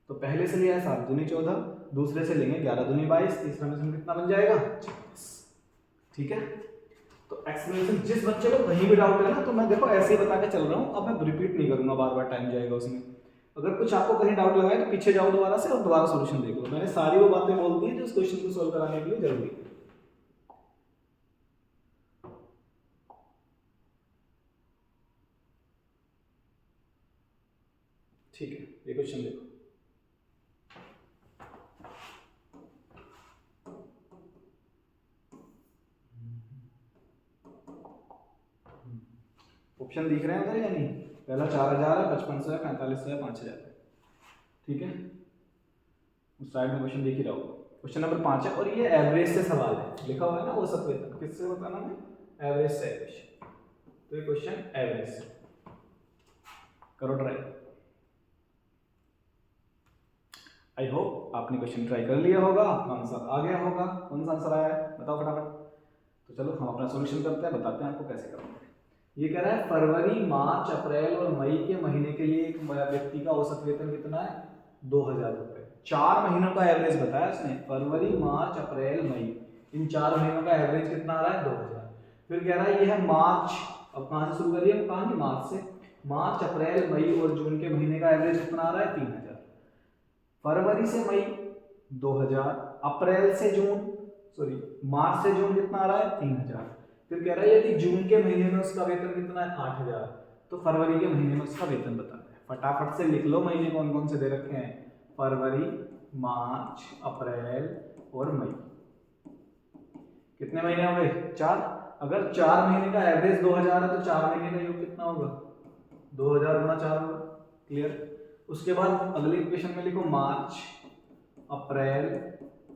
S1: तो पहले से लिया है 7 दूनी 14, दूसरे से लेंगे 11 दूनी 22, तीसरा मिश्रण कितना बन जाएगा 26। ठीक है। तो एक्सप्लेनेशन जिस बच्चे को कहीं भी डाउट है ना तो मैं देखो ऐसे ही बता के चल रहा हूँ, अब मैं रिपीट नहीं करूंगा, बार बार टाइम जाएगा उसमें। अगर कुछ आपको कहीं डाउट लगा है तो पीछे जाओ दोबारा से और दोबारा सॉल्यूशन देख लो, मैंने सारी वो बातें बोल दी है जो इस क्वेश्चन को सोल्व कराने के लिए जरूरी है। ठीक है, ये क्वेश्चन देखो। ऑप्शन दिख रहे हैं उधर या नहीं? पहला 4000 है, 5500 है, 4500 है, 5000 है। ठीक है, उस साइड में क्वेश्चन दिख ही रहा होगा। क्वेश्चन नंबर 5 है और ये एवरेज से सवाल है, लिखा हुआ है ना वो सब वेतन, किससे बताना है एवरेज से क्वेश्चन, तो ये क्वेश्चन एवरेज से करो ट्राई। आई होप आपने क्वेश्चन ट्राई कर लिया होगा, आपका आंसर आ गया होगा। कौन सा आंसर आया है बताओ फटाफट। तो चलो हम अपना सॉल्यूशन करते हैं, बताते हैं आपको कैसे करना है। ये कह रहा है फरवरी मार्च अप्रैल और मई के महीने के लिए एक व्यक्ति का औसत वेतन कितना है 2000 रुपए। 4 महीनों का एवरेज बताया उसने, फरवरी मार्च अप्रैल मई, इन 4 महीनों का एवरेज कितना आ रहा है 2000। फिर कह रहा है ये है मार्च, अब कहाँ से शुरू करिए हम, कहाँ मार्च से, मार्च अप्रैल मई और जून के महीने का एवरेज कितना आ रहा है 3000। फरवरी से मई 2000, अप्रैल से जून सॉरी मार्च से जून कितना आ रहा है 3000। फिर कह रहा है यदि जून के महीने में उसका वेतन कितना है 8000, तो फरवरी के महीने में उसका वेतन बताना है। फटाफट से लिख लो महीने कौन कौन से दे रखे हैं, फरवरी मार्च अप्रैल और मई। कितने महीने हो गए 4। अगर 4 महीने का एवरेज 2000 है तो 4 महीने का योग कितना होगा 2000 गुणा 4 होगा। क्लियर। उसके बाद अगले इक्वेशन में लिखो मार्च अप्रैल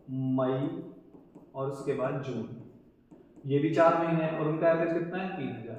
S1: मई और उसके बाद जून, ये भी 4 महीने हैं और उनका एवरेज कितना है 3000।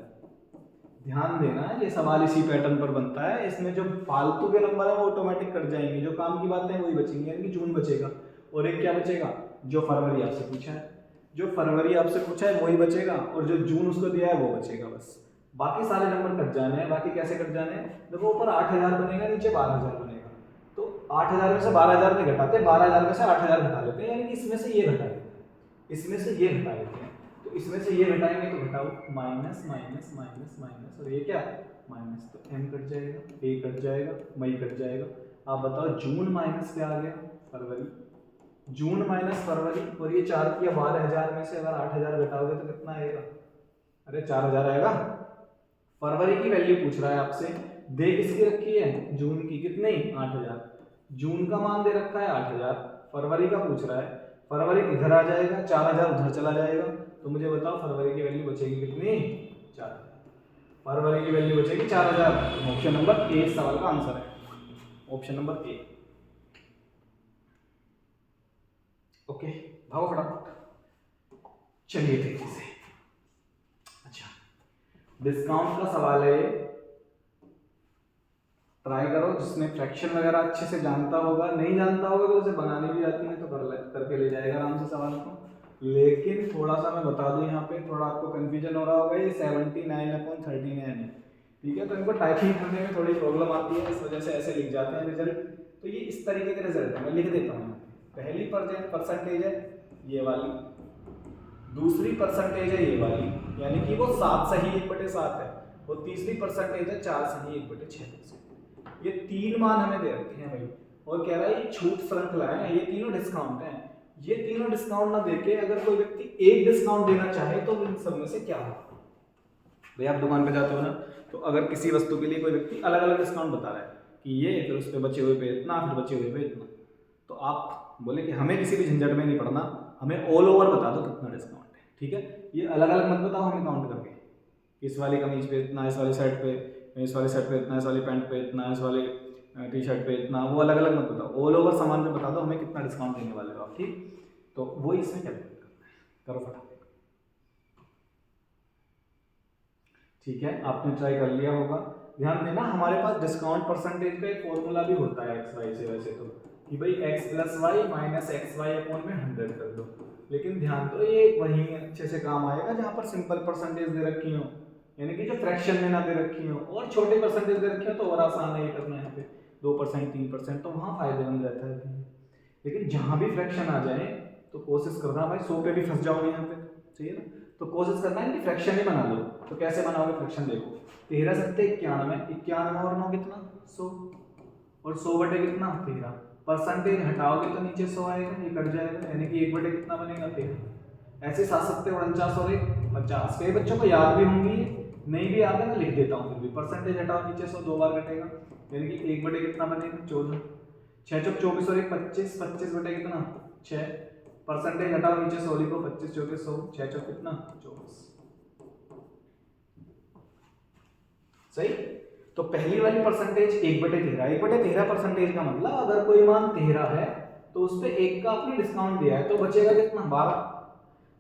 S1: ध्यान देना ये सवाल इसी पैटर्न पर बनता है, इसमें जो फालतू के नंबर है वो ऑटोमेटिक कट जाएंगे, जो काम की बातें हैं वही बचेंगी, यानी कि जून बचेगा और एक क्या बचेगा जो फरवरी आपसे पूछा है, जो फरवरी आपसे पूछा है वही बचेगा और जो जून उसको दिया है वो बचेगा बस। बाकी सारे नंबर कट जाने हैं। बाकी कैसे कट जाने हैं, देखो ऊपर 8000 बनेगा नीचे 12000 बनेगा, तो 8000 में से 12000 नहीं घटाते, 12000 में से 8000 घटा लेते हैं, यानी कि इसमें से ये घटा लेते हैं, इसमें से ये घटा लेते हैं, तो इसमें से ये घटाएंगे तो घटाओ माइनस माइनस माइनस माइनस और ये क्या माइनस, तो एम कट जाएगा, ए कट जाएगा, मई कट जाएगा। आप बताओ जून माइनस क्या आ गया फरवरी, जून माइनस फरवरी, और ये 4 किया 12000 में से अगर 8000 घटाओगे तो कितना आएगा, अरे 4000 आएगा। फरवरी की वैल्यू पूछ रहा है आपसे, दे किसकी रखी है जून की, कितनी 8000, जून का मान दे रखा है 8000, फरवरी का पूछ रहा है, फरवरी इधर आ जाएगा 4000 उधर चला जाएगा, तो मुझे बताओ फरवरी की वैल्यू बचेगी कितनी 4000, फरवरी की वैल्यू बचेगी 4000। ऑप्शन नंबर ए सवाल का आंसर है, ऑप्शन नंबर ए। ओके भागो फटाफट, चलिए तेजी से। अच्छा डिस्काउंट का सवाल है, ट्राई करो, जिसने फ्रैक्शन वगैरह अच्छे से जानता होगा, नहीं जानता होगा तो उसे बनानी भी आती है तो करके ले जाएगा आराम से सवाल को। लेकिन थोड़ा सा मैं बता दूं, यहाँ पे थोड़ा आपको कंफ्यूजन हो रहा होगा, ये 79/39 है, ठीक है। तो इनको टाइपिंग करने में थोड़ी प्रॉब्लम आती है, इस वजह से ऐसे लिख जाते हैं रिजल्ट। तो ये इस तरीके के रिजल्ट है, मैं लिख देता हूँ। पहली परसेंटेज है ये वाली, दूसरी परसेंटेज है ये वाली, यानी कि वो 7 सही 1/7 है, और तीसरी परसेंटेज है 4 सही 1/6%। ये 3 मान हमें दे रखे हैं भाई, और कह रहा है ये छूट श्रृंखला है, ये तीनों डिस्काउंट हैं। ये तीनों डिस्काउंट ना देके अगर कोई व्यक्ति एक डिस्काउंट देना चाहे तो इन सब में से क्या होगा? भाई आप दुकान पे जाते हो ना, तो अगर किसी वस्तु के लिए कोई व्यक्ति अलग अलग डिस्काउंट बता रहा है कि ये, फिर उस पर बचे हुए पे इतना, फिर बचे हुए पे इतना, तो आप बोले कि हमें किसी भी झंझट में नहीं पड़ना, हमें ऑल ओवर बता दो कितना डिस्काउंट है, ठीक है। ये अलग अलग मत बताओ हमें काउंट करके, इस वाली कमीज पे इतना, इस वाली शर्ट पे, इस वाली शर्ट पे इतना, इस वाली पैंट पे इतना, इस वाली टी शर्ट पे इतना, वो अलग अलग मत बताओ, ऑल ओवर सामान पे बता दो हमें कितना डिस्काउंट देने वाले हो आप, ठीक। तो वो इसमें कैलकुलेट करना है, करो फटाफट। ठीक है, आपने ट्राई कर लिया होगा। ध्यान देना, हमारे पास डिस्काउंट परसेंटेज का एक फॉर्मूला भी होता है एक्स वाई से वैसे तो, कि भाई x + y - xy/100 कर दो। लेकिन ध्यान दो, ये वहीं अच्छे से काम आएगा जहाँ पर सिंपल परसेंटेज दे रखी हो, यानी कि जो फ्रैक्शन में ना दे रखी हो, और छोटे परसेंटेज दे रखी हो तो और आसान है ये करना, यहाँ पे 2% 3%, तो वहाँ फायदेमंद रहता है। लेकिन जहाँ भी फ्रैक्शन आ जाए तो कोशिश करना भाई, 100 पे भी फंस जाओगे यहाँ पे, सही है ना, तो कोशिश करना है कि फ्रैक्शन ही बना लो। तो कैसे बनाओगे फ्रैक्शन, देखो 13 × 7 = 91, 91 और 9 कितना 100, और 100 बटे कितना 13, परसेंटेज हटाओगे तो नीचे 100 आएगा, ये कट जाएगा, यानी कि 1 बटे कितना बनेगा 13। ऐसे 7 × 7 = 49 और 1 50। कई बच्चों को याद भी होंगी, नहीं भी आता मैं लिख देता हूँ फिर भी, परसेंटेज हटाओ नीचे 100 2 बार कटेगा, यानी कि 1 बटे कितना बनेगा 14, 6 × 24 और 1 25, 25 बटे कितना 6, परसेंटेज हटाओ नीचे 100 लिखो, 25 × 4 = 100, 6 × 4 कितना 24, सही। तो पहली वाली परसेंटेज 1/13, 1/13 परसेंटेज का मतलब अगर कोई मान 13 है तो उस पे 1 का आपने डिस्काउंट दिया है तो बचेगा कितना 12।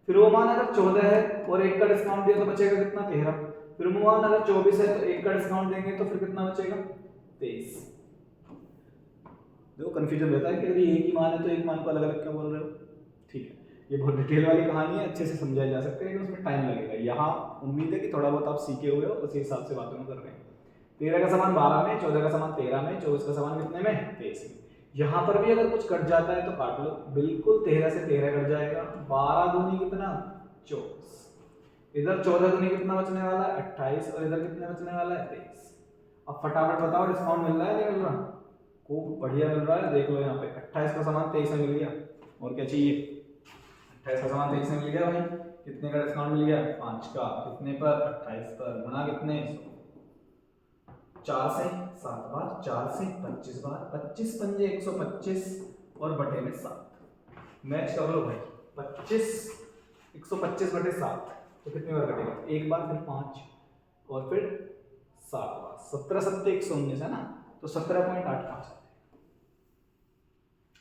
S1: फिर वो मान अगर 14 है और 1 का डिस्काउंट दिया तो बचेगा कितना 13। फिर वो मान अगर 24 है तो 1 का डिस्काउंट देंगे तो फिर कितना बचेगा 23। देखो कंफ्यूजन रहता है कि अगर एक ही मान है तो एक मान को अलग अलग क्यों बोल रहे हो, ठीक है। ये बहुत डिटेल वाली कहानी है, अच्छे से समझाया जा सकता है, लेकिन उसमें टाइम लगेगा। यहाँ उम्मीद है कि थोड़ा बहुत आप सीखे हुए हो, उसी हिसाब से बातों में कर रहे हैं। 13 का समान 12 में, 14 का समान 13 में, 24 का समान कितने में 23 में। यहाँ पर भी अगर कुछ कट जाता है तो काट लो, बिल्कुल 13 से 13 कट जाएगा, 12 दूनी कितना 24, इधर 14 दूनी कितना बचने वाला है 28, और इधर कितने बचने वाला है 23। अब फटाफट बताओ डिस्काउंट मिल रहा है नहीं मिल रहा, खूब बढ़िया मिल रहा है, देख लो यहाँ पे 28 का सामान 23 में मिल गया, और क्या चाहिए, 28 का सामान 23 में मिल गया भाई, कितने का डिस्काउंट मिल गया 5 का, कितने पर 28 पर, गुना कितने 4 से 7 बार, 4 से 25 बार, 25 पंजे 125 और बटे में 7, मैच कर लो भाई, 25 125 बटे 7 तो कितने बार कटेगा, एक बार, फिर 5 और फिर 7 बार, 17 7 119 है ना, तो 17.85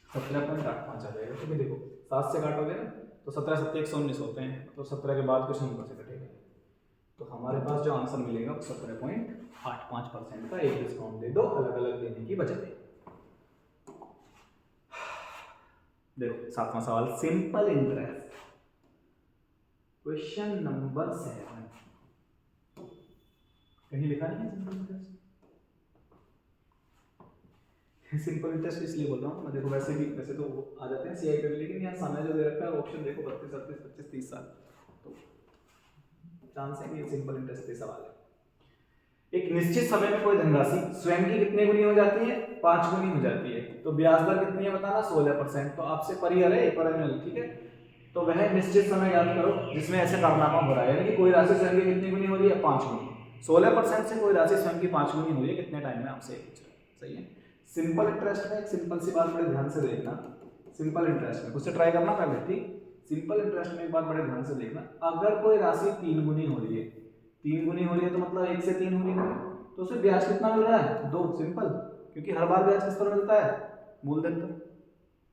S1: 17.85 आ जाएगा। तो देखो 7 से काटोगे ना तो 17 7 119 होते हैं, तो 17 के बाद कुछ नंबर से कटेगा, तो हमारे पास जो आंसर मिलेगा वो 17.85% का एक डिस्काउंट दे दो अलग अलग देने की बजाय। देखो 7वां सवाल, सिंपल इंटरेस्ट, क्वेश्चन नंबर 7, कहीं लिखा नहीं है सिंपल इंटरेस्ट। सिंपल इंटरेस्ट इसलिए बोल रहा हूँ मैं, देखो वैसे तो आ जाते हैं सीआई पे भी, लेकिन यहाँ सामने जो दे रखा है ऑप्शन देखो 32 38 25 30 साल, तो चांस है कि सिंपल इंटरेस्ट पे सवाल है। एक निश्चित समय में कोई धनराशि स्वयं की कितने गुनी हो जाती है 5 गुनी हो जाती है, तो ब्याज दर कितनी है बताना 16%, तो आपसे पर ईयर है पर एनुअल, ठीक है। तो वह निश्चित समय याद करो जिसमें ऐसे कारनामा हो रहा है, यानी कि कोई राशि स्वयं की कितनी गुनी हो रही है 5 गुनी, 16% से कोई राशि स्वयं की 5 गुनी हो रही है कितने टाइम में, आपसे पूछ रहा है, सही है। सिंपल इंटरेस्ट में एक सिंपल सी बात बड़े ध्यान से देखना, सिंपल इंटरेस्ट में उससे ट्राई करना पहले, ठीक। सिंपल इंटरेस्ट में एक बात बड़े ध्यान से देखना, अगर कोई राशि 3 गुनी हो रही है, 3 गुनी हो रही है तो मतलब 1 से 3 गुनी हो रही है, तो उसे ब्याज कितना मिल रहा है 2, सिंपल, क्योंकि हर बार ब्याज किस पर मिलता है मूलधन पर,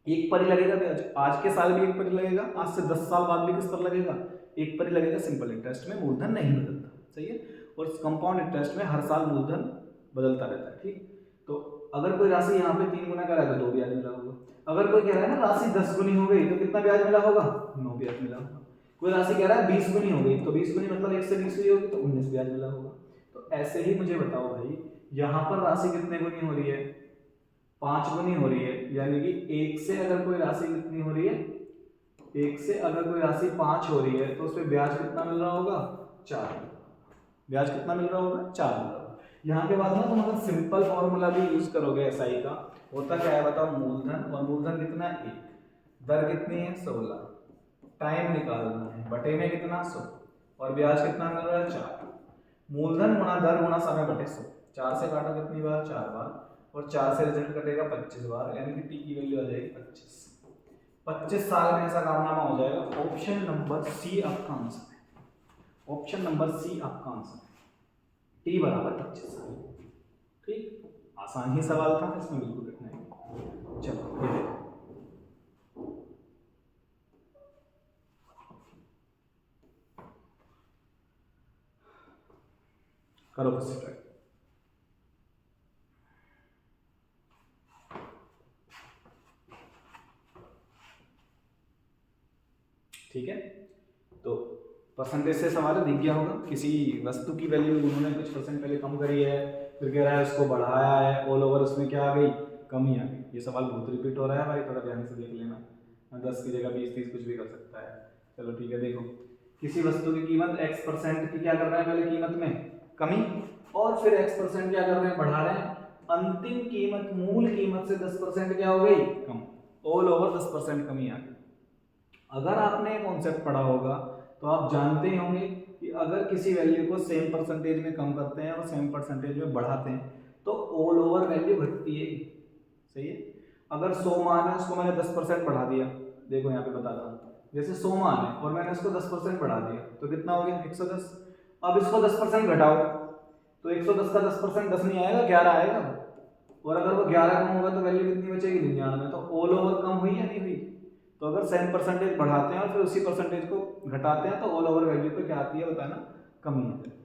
S1: एक पर ही लगेगा ब्याज, आज के साल भी एक पर ही लगेगा, आज से 10 साल बाद भी किस पर लगेगा एक पर ही लगेगा। सिंपल इंटरेस्ट में मूलधन नहीं बदलता, सही है, और कंपाउंड इंटरेस्ट में हर साल मूलधन बदलता रहता है, ठीक। तो अगर कोई राशि यहाँ पे 3 गुना करा है तो 2 ब्याज मिला होगा। अगर कोई कह रहा है ना राशि 10 गुनी हो गई तो कितना ब्याज मिला होगा? 9 ब्याज मिला होगा। कोई राशि कह रहा है 20 गुनी हो गई तो 20 गुनी मतलब 1 से 20 हुई होगी तो 19 ब्याज मिला होगा। तो ऐसे ही मुझे बताओ भाई, यहाँ पर राशि कितने गुनी हो रही है? 5 गुनी हो रही है, यानी कि 1 से अगर कोई राशि कितनी हो रही है? 1 से अगर कोई राशि 5 हो रही है तो उस पर ब्याज कितना मिल रहा होगा? 4। ब्याज कितना मिल रहा होगा? 4 मिल रहा होगा। यहाँ के बाद ना तुम अगर सिंपल फॉर्मूला भी यूज करोगे एसआई का, होता क्या है बताओ? मूलधन, और मूलधन कितना है? 1, दर कितनी है? 16, टाइम निकालना है, बटे में कितना? 100, और ब्याज कितना मिल रहा है? 4। मूलधन गुणा दर गुणा समय बटे 100, 4 से काटो कितनी बार? 4 बार, और 4 से रिजल्ट कटेगा 25 बार, यानी कि टी की वैल्यू आ जाएगी 25। 25 साल में ऐसा कारनामा हो जाएगा। ऑप्शन नंबर सी आपका आंसर है। ऑप्शन नंबर सी आपका आंसर है, टी बराबर 25 साल। ठीक, आसान ही सवाल था, इसमें बिल्कुल कठिनाई नहीं। चलो ये देखो, करो बस ट्राई। ठीक है, तो परसेंटेज से सवाल है, दिख गया होगा। किसी वस्तु की वैल्यू उन्होंने कुछ परसेंट पहले कम करी है, फिर कह रहा है उसको बढ़ाया है, ऑल ओवर उसमें क्या आ गई? कमी आ गई। ये सवाल बहुत रिपीट हो रहा है भाई, थोड़ा ध्यान से देख लेना। 10 की जगह 20 30 कुछ भी कर सकता है। चलो ठीक है, देखो किसी वस्तु की कीमत x% की क्या कर रहे हैं? पहले कीमत में कमी, और फिर x% क्या कर रहे हैं? बढ़ा रहे हैं। अंतिम कीमत मूल कीमत से 10% क्या हो गई? कम। ऑल ओवर 10% कमी आ गई। अगर आपने कॉन्सेप्ट पढ़ा होगा तो आप जानते होंगे कि अगर किसी वैल्यू को सेम परसेंटेज में कम करते हैं और सेम परसेंटेज में बढ़ाते हैं तो ऑल ओवर वैल्यू घटती है। सही है। अगर 100 मान है, उसको मैंने 10% बढ़ा दिया, देखो यहाँ पे बताता हूँ, जैसे 100 मान है और मैंने उसको 10% बढ़ा दिया तो कितना हो गया? 110। अब इसको 10% घटाओ तो 110 का 10% 10 नहीं आएगा, 11 आएगा, और अगर वो 11 कम होगा तो वैल्यू कितनी बचेगी? 99। तो ऑल ओवर कम हुई या नहीं हुई? तो अगर सेम परसेंटेज बढ़ाते हैं और फिर उसी परसेंटेज को घटाते हैं तो ऑल ओवर वैल्यू पे क्या आती है बताना? कमी आती है।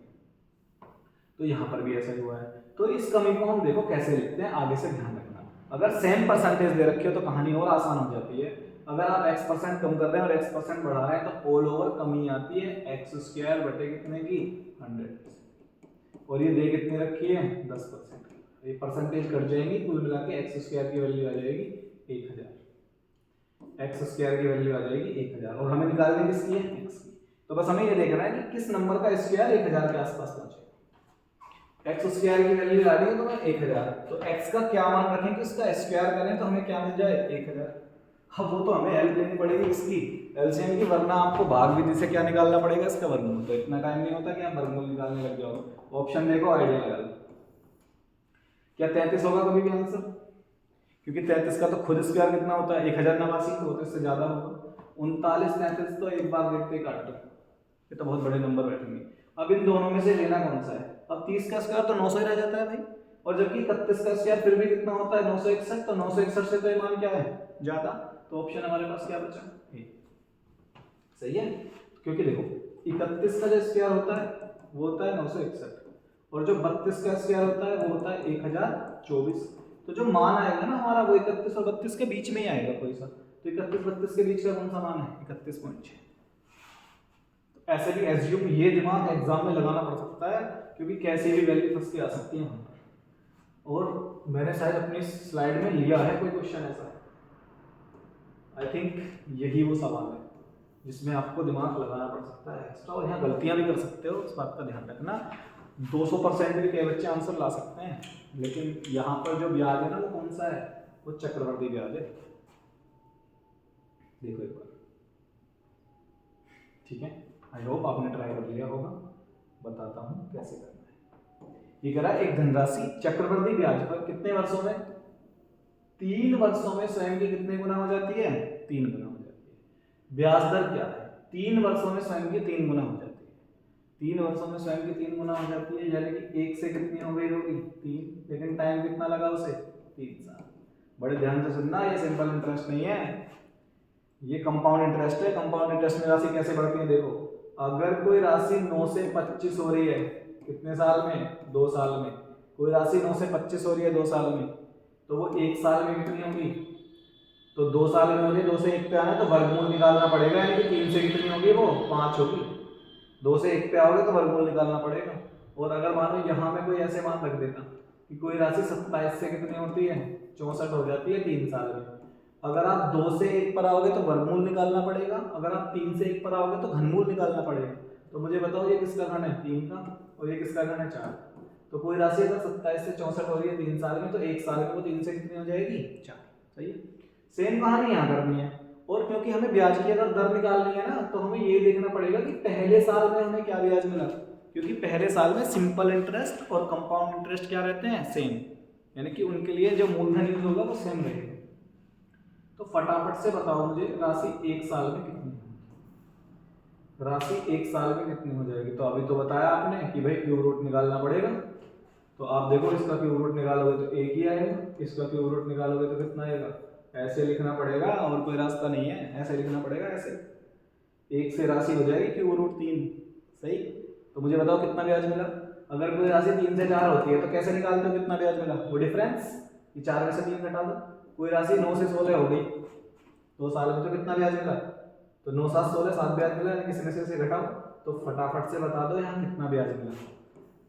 S1: तो यहाँ पर भी ऐसा ही हुआ है। तो इस कमी को हम देखो कैसे लिखते हैं, आगे से ध्यान रखना। अगर सेम परसेंटेज दे रखी हो तो कहानी और आसान हो जाती है। अगर आप x% कम कर रहे हैं और x% बढ़ा रहे हैं तो ऑल ओवर कमी आती है x² बटे कितने की? 100। और ये दे कितनी रखी है? 10%। ये परसेंटेज कट जाएंगी, कुल मिला के x² की वैल्यू आ जाएगी 1000। x² की वैल्यू आ जाएगी 1000, और हमें निकालनी किसकी है? x की। तो बस हमें ये देखना है कि किस नंबर का स्क्वायर 1000 के आसपास पहुंचेगा। x² की वैल्यू आ रही है तो मैं 1000, तो x का क्या मान रखें कि इसका स्क्वायर करें तो हमें क्या मिल जाए? 1000। अब वो तो हमें हेल्प लेनी पड़ेगी इसकी, एलसीएम की, वरना आपको भाग विधि से क्या निकालना पड़ेगा? इसका वर्गमूल। तो इतना टाइम नहीं होता कि आप वर्गमूल निकालने लग जाओ। ऑप्शन देखो, आइडिया लगा लो। क्या 33 होगा कभी भी आंसर? क्योंकि 33 का तो खुद स्क्वायर कितना होता है? 1089, तो इससे ज्यादा होगा। 39 33 तो एक बार देखते काट दो, ये तो बहुत बड़े नंबर बैठेंगे। अब इन दोनों में से लेना कौन सा है? अब 30 का स्क्वायर तो 900 ही रह जाता है भाई, और जबकि 31 का स्क्वायर फिर भी कितना होता है? 961। तो 961 से तो ये मान क्या है? ज्यादा। तो ऑप्शन हमारे पास क्या बचा? ए। सही है, क्योंकि देखो 31 का जो स्क्वायर होता है वो होता है 961, और जो 32 का स्क्वायर होता है वो होता है 1024। तो जो मान आएगा ना हमारा वो 31 और 32 के बीच में ही आएगा कोई सा। तो 31 32 के बीच का कौन सा मान है? 31.6। तो ऐसे भी एज्यूम, ये दिमाग एग्जाम में लगाना पड़ सकता है, क्योंकि कैसी भी वैल्यू फंस के आ सकती है वहां पर। और मैंने शायद अपनी स्लाइड में लिया है कोई क्वेश्चन ऐसा, आई थिंक यही वो सवाल है जिसमें आपको दिमाग लगाना पड़ सकता है एक्स्ट्रा, और यहाँ गलतियां भी कर सकते हो, इस बात का ध्यान रखना। 200% भी कई बच्चे आंसर ला सकते हैं, लेकिन यहाँ पर जो ब्याज है ना वो कौन सा है? वो चक्रवर्ती ब्याज है। देखो एक बार, ठीक है, आई होप आपने ट्राई कर लिया होगा। बताता हूँ कैसे करना है। ये कह रहा है एक धनराशि चक्रवर्ती ब्याज पर कितने वर्षों में? 3 वर्षों में स्वयं की कितने गुना हो जाती है? 3 गुना हो जाती है। ब्याज दर क्या है? 3 वर्षों में स्वयं की 3 गुना हो जाती है। 3 वर्षों में स्वयं की 3 गुना हो जाती है, यानी कि 1 से कितनी हो गई होगी? 3, लेकिन टाइम कितना लगा उसे? 3 साल। बड़े ध्यान से सुनना, ये सिंपल इंटरेस्ट नहीं है, ये कंपाउंड इंटरेस्ट है। कंपाउंड इंटरेस्ट में राशि कैसे बढ़ती है? देखो, अगर कोई राशि 9 से 25 हो रही है कितने साल में? 2 साल में, कोई राशि 9 से 25 हो रही है 2 साल में, तो वो 1 साल में कितनी होगी? तो 2 साल में हो रही है, 2 से 1 पे आना है तो वर्गमूल निकालना पड़ेगा, यानी कि 3 से कितनी होगी वो 5 होगी। 2 से 1 पे आओगे तो वर्गमूल निकालना पड़ेगा। और अगर मानो यहाँ में कोई ऐसे मान रख देता कि कोई राशि 27 से कितनी होती है 64 हो जाती है 3 साल में, अगर आप 2 से 1 पर आओगे तो वर्गमूल निकालना पड़ेगा, अगर आप 3 से 1 पर आओगे तो घनमूल निकालना पड़ेगा। तो मुझे बताओ ये किसका घन है? 3 का, और ये किसका घन है? 4। तो कोई राशि अगर 27 से 64 हो रही है 3 साल में, तो 1 साल में वो 3 से कितनी हो जाएगी? 4। सही है। सेम कहानी यहाँ करनी है। और क्योंकि हमें ब्याज की अगर दर निकालनी है ना, तो हमें ये देखना पड़ेगा कि पहले साल में हमें क्या ब्याज मिला, क्योंकि पहले साल में सिंपल इंटरेस्ट और कंपाउंड इंटरेस्ट क्या रहते हैं? सेम, यानी कि उनके लिए जो मूलधन यूज होगा वो सेम रहेगा। तो फटाफट से बताओ मुझे राशि 1 साल में कितनी होगी? राशि 1 साल में कितनी हो जाएगी? तो अभी तो बताया आपने कि भाई क्यूब रूट निकालना पड़ेगा। तो आप देखो इसका क्यूब रूट निकालोगे तो 1 ही आएगा, इसका क्यूब रूट निकालोगे तो कितना आएगा? ऐसे लिखना पड़ेगा, और कोई रास्ता नहीं है, ऐसे लिखना पड़ेगा, ऐसे 1 से राशि हो जाएगी क्यूब रूट 3। सही। तो मुझे बताओ कितना ब्याज मिला? अगर कोई राशि 3 से 4 होती है तो कैसे निकालते हो कितना ब्याज मिला? वो डिफरेंस, ये 4 में से 3 घटा दो। कोई राशि 9 से 16 हो गई 2 साल में, तो कितना ब्याज मिला? तो 9 7 16 7 ब्याज मिला, यानी इसमें से इसे घटाओ। तो फटाफट से बता दो यहाँ कितना ब्याज मिला।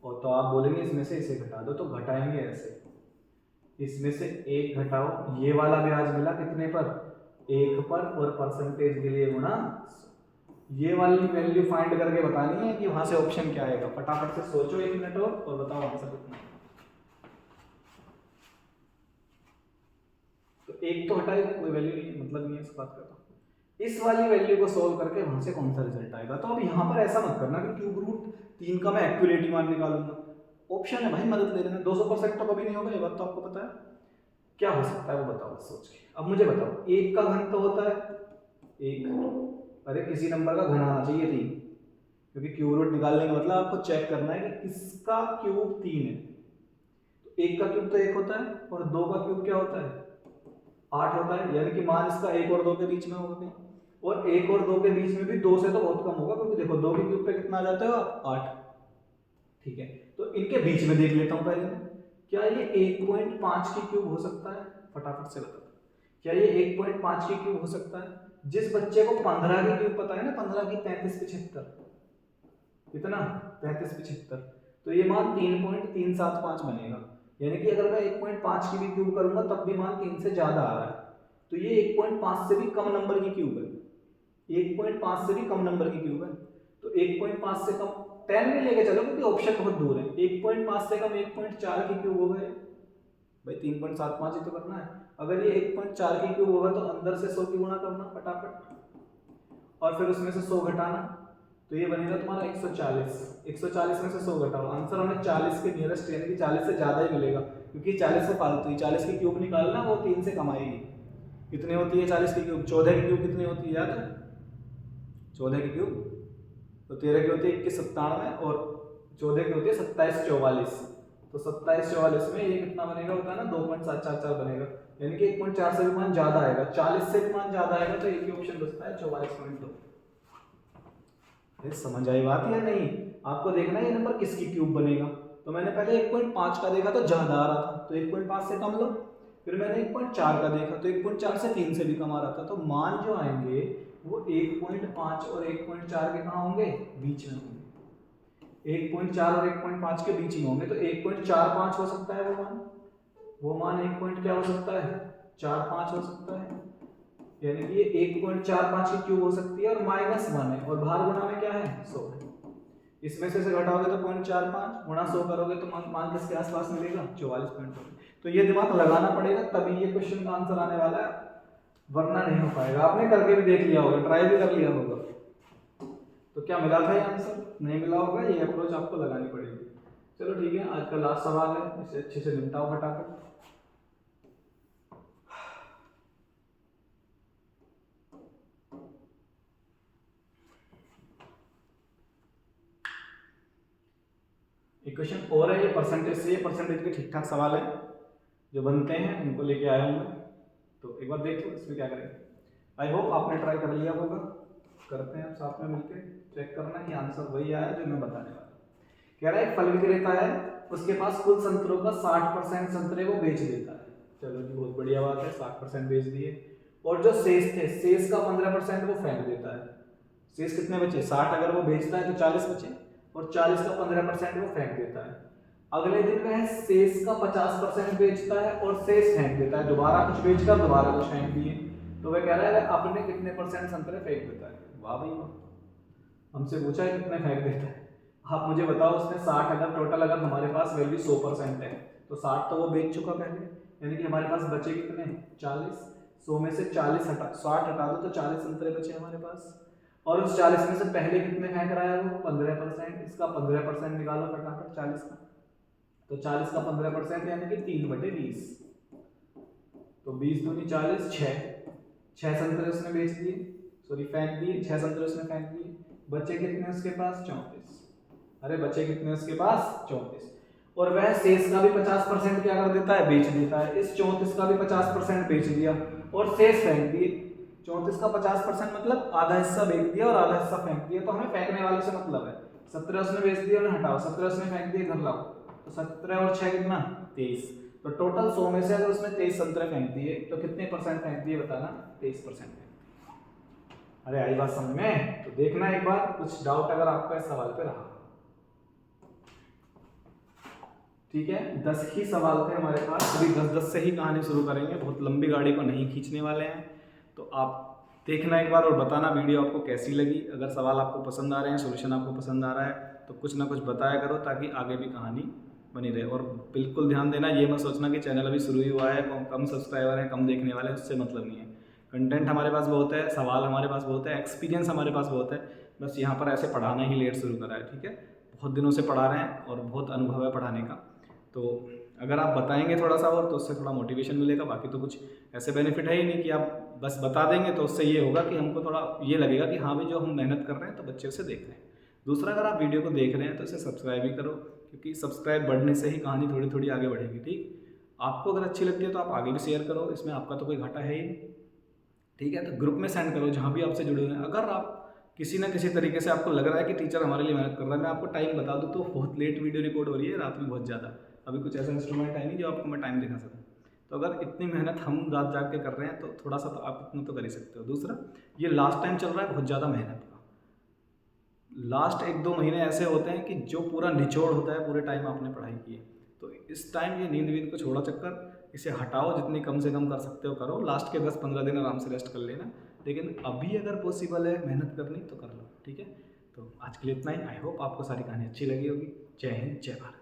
S1: और तो आप बोलेंगे इसमें से इसे घटा दो, तो घटाएंगे ऐसे, इसमें से 1 घटाओ, ये वाला ब्याज मिला कितने पर? 1 पर, और परसेंटेज के लिए गुणा। ये वाली वैल्यू फाइंड करके बतानी है कि वहां से ऑप्शन क्या आएगा। फटाफट से सोचो 1 मिनट और बताओ आंसर कितना। तो 1 तो हटाएगा, कोई वैल्यू नहीं है, मतलब नहीं है, इस बात का। तो इस वाली वैल्यू को सोल्व करके वहां से कौन सा रिजल्ट आएगा। तो अब यहाँ पर ऐसा मत करना कि क्यूब रूट 3 का मैं एक्यूरेट मान निकालूंगा। ऑप्शन है भाई, मदद ले लेना। 200% तो कभी नहीं होगा, ये बात तो आपको पता है। क्या हो सकता है वो बताओ सोच के। अब मुझे बताओ 1 का घन तो होता है 1, अरे किसी नंबर का घन आना चाहिए 3, क्योंकि क्यूब रूट निकालने का मतलब आपको चेक करना है कि किसका क्यूब 3 है। तो 1 का क्यूब तो 1 होता है, और 2 का क्यूब क्या होता है? 8 होता है, यानी कि मान इसका 1 और 2 के बीच में होगा कहीं। और 1 और 2 के बीच में भी 2 से तो बहुत कम होगा, क्योंकि देखो 2 के क्यूब पे कितना आ जाता है? 8। ठीक है, तो इनके बीच में देख लेता हूं पहले। क्या ये 1.5 की क्यूब हो सकता है? फटाफट से बताओ, क्या ये 1.5 की क्यूब हो सकता है? जिस बच्चे को 15 की क्यूब पता है ना, 15 की 35 75, कितना? 35 75, तो ये मान 3.375 बनेगा। यानी कि अगर मैं 1.5 की भी क्यूब करूंगा तब भी मान 3 से ज्यादा आ रहा है। तो ये 1.5 से भी कम नंबर की क्यूब है, 1.5 से भी कम नंबर की क्यूब है। तो 1.5 से कम 10 में लेके चलो, क्योंकि ऑप्शन बहुत दूर है। 1.5 से कम 1.4 की क्यूब हो गए भाई, 3.75 ही तो करना है। अगर ये 1.4 की क्यूब होगा तो अंदर से 100 की गुणा करना फटाफट, और फिर उसमें से 100 घटाना, तो ये बनेगा तुम्हारा 140। 140 में से 100 घटाओ, आंसर हमें 40 के नियरेस्ट, यानी कि 40 से ज्यादा ही मिलेगा, क्योंकि 40 से फालतू ही 40 की क्यूब निकालना, वो 3 से कम आएगी। कितनी होती है 40 की क्यूब? 14 की क्यूब कितनी होती है याद है? 14 की क्यूब तो 13 की होती है 21 97, और 14 की होती है 27 44। तो 27 44 में ये कितना बनेगा होता है ना 2.744 बनेगा, यानी कि 1.4 से भी मान ज्यादा आएगा, 40 से भी मान ज्यादा आएगा, तो एक ही ऑप्शन बचता है 44.2। समझ आई बात या नहीं? आपको देखना है ये नंबर किसकी क्यूब बनेगा। तो मैंने पहले 1.5 का देखा तो ज्यादा आ रहा था, तो 1.5 से कम लो। फिर मैंने 1.4 का देखा तो 1.4 से 3 से भी कम आ रहा था। तो मान जो आएंगे वो 1.5 और 1.4 के कहाँ होंगे? बीच में होंगे। 1.4 और 1.5 के बीच में होंगे, तो 1.45 हो सकता है वो मान 1. क्या हो सकता है? 45 हो सकता है, यानी कि ये 1.45 की क्यूब हो सकती है, और -1 है, और बाहर गुणा में क्या है? 100 है। इसमें से घटाओगे तो 0.45 गुणा 100 करोगे तो मान किसके आसपास मिलेगा? 44.2। तो ये दिमाग लगाना पड़ेगा, तभी ये क्वेश्चन का आंसर आने वाला है, वरना नहीं हो पाएगा। आपने करके भी देख लिया होगा, ट्राई भी कर लिया होगा। तो क्या मिला था ये आंसर? नहीं मिला होगा, ये अप्रोच आपको लगानी पड़ेगी। चलो ठीक है, आज का लास्ट सवाल है, इसे अच्छे से निपटाओ फटाफट। क्वेश्चन और है, ये परसेंटेज से, ये परसेंटेज के ठीक ठाक सवाल है जो बनते हैं, उनको लेके आया हूँ मैं। तो एक बार देख लो इसमें क्या करेंगे। आई होप आपने ट्राई कर लिया होगा। करते हैं अब साथ में मिलकर, चेक करना कि आंसर वही आया जो मैं बताने वाला। कह रहा है एक फल विक्रेता है, उसके पास कुल संतरों का 60% संतरे वो बेच देता है। चलो जी बहुत बढ़िया बात है, 60% बेच दिए। और जो शेष थे, शेष का 15% वो फेंक देता है। शेष कितने बचे? 60 अगर वो बेचता है तो 40 बचे, और 40 का 15% वो फेंक देता है। अगले दिन वह शेष का 50% बेचता है और शेष फेंक देता है, दोबारा कुछ बेचकर दोबारा कुछ फेंक दिए। तो वह कह रहा है अपने कितने परसेंट संतरे फेंक देता है। वाह भाई वाह, हमसे पूछा है कितने फेंक देता है। आप मुझे बताओ, उसने 60 अगर टोटल, अगर हमारे पास वैल्यू 100% है तो 60 तो वो बेच चुका पहले, यानी कि हमारे पास बचे कितने? 40। 100 में से 40 हटा, 60 हटा दो तो 40 संतरे बचे हमारे पास। और उस 40 में से पहले कितने फेंक रहा है वो? 15%। इसका 15% निकालो फटाफट 40 का। तो 40 का 15% यानी कि 3/20। तो 20 दूनी 40, 6 संतरे उसने बेच दिए, सॉरी फेंक दिए, 6 संतरे उसने फेंक दिए। बचे कितने उसके पास? 34। अरे बचे कितने उसके पास? 34। और वह शेष का भी 50% क्या कर देता है? बेच देता है। इस 34 का भी 50% बेच दिया और शेष फेंक दिए। 34 का 50% मतलब आधा हिस्सा बेच दिया और आधा हिस्सा फेंक दिया। तो हमें फेंकने वाले से मतलब है। 17 उसने बेच दिया, उन्हें हटाओ, 17 उसने फेंक दिए, घर लाओ। तो 17 और 6 कितना? 23। तो टोटल 100 में से अगर उसने 23 संतरे फेंक दिए तो कितने परसेंट फेंक दिए बताना? 23%। अरे आई बात समझ में? तो देखना एक बार, कुछ डाउट अगर आपका इस सवाल पे रहा। ठीक है, 10 ही सवाल थे हमारे पास। अभी 10 से ही कहानी शुरू करेंगे, बहुत लंबी गाड़ी को नहीं खींचने वाले हैं। तो आप देखना एक बार और बताना वीडियो आपको कैसी लगी। अगर सवाल आपको पसंद आ रहे हैं, सॉल्यूशन आपको पसंद आ रहा है तो कुछ ना कुछ बताया करो, ताकि आगे भी कहानी बनी रहे। और बिल्कुल ध्यान देना, ये मत सोचना कि चैनल अभी शुरू ही हुआ है, कम सब्सक्राइबर हैं, कम देखने वाले हैं, उससे मतलब नहीं है। कंटेंट हमारे पास बहुत है, सवाल हमारे पास बहुत है, एक्सपीरियंस हमारे पास बहुत है, बस यहाँ पर ऐसे पढ़ाना ही लेट शुरू करा है। ठीक है, बहुत दिनों से पढ़ा रहे हैं और बहुत अनुभव है पढ़ाने का। तो अगर आप बताएंगे थोड़ा सा और तो उससे थोड़ा मोटिवेशन मिलेगा। बाकी तो कुछ ऐसे बेनिफिट है ही नहीं कि आप बस बता देंगे, तो उससे ये होगा कि हमको थोड़ा ये लगेगा कि हाँ भाई जो हम मेहनत कर रहे हैं तो बच्चे उसे देख रहे हैं। दूसरा, अगर आप वीडियो को देख रहे हैं तो इसे सब्सक्राइब भी करो, क्योंकि सब्सक्राइब बढ़ने से ही कहानी थोड़ी थोड़ी आगे बढ़ेगी। ठीक, आपको अगर अच्छी लगती है तो आप आगे भी शेयर करो, इसमें आपका तो कोई घाटा है ही नहीं। ठीक है, तो ग्रुप में सेंड करो जहाँ भी आपसे जुड़े हुए हैं। अगर आप किसी ना किसी तरीके से आपको लग रहा है कि टीचर हमारे लिए मेहनत कर रहा है, मैं आपको टाइम बता दूँ तो बहुत लेट वीडियो रिकॉर्ड हो रही है, रात में बहुत ज़्यादा। अभी कुछ ऐसा इंस्ट्रूमेंट है नहीं जो आपको मैं टाइम दिखा सकूँ। तो अगर इतनी मेहनत हम रात जाग के कर रहे हैं तो थोड़ा सा तो आप इतना तो कर ही सकते हो। दूसरा, ये लास्ट टाइम चल रहा है बहुत ज़्यादा मेहनत का। लास्ट 1-2 महीने ऐसे होते हैं कि जो पूरा निचोड़ होता है पूरे टाइम आपने पढ़ाई की है। तो इस टाइम ये नींद वींद को छोड़ा चक्कर, इसे हटाओ, जितनी कम से कम कर सकते हो करो। लास्ट के 10-15 दिन आराम से रेस्ट कर लेना, लेकिन अभी अगर पॉसिबल है मेहनत करनी तो कर लो। ठीक है, तो आज के लिए इतना ही। आई होप आपको सारी कहानी अच्छी लगी होगी। जय हिंद, जय भारत।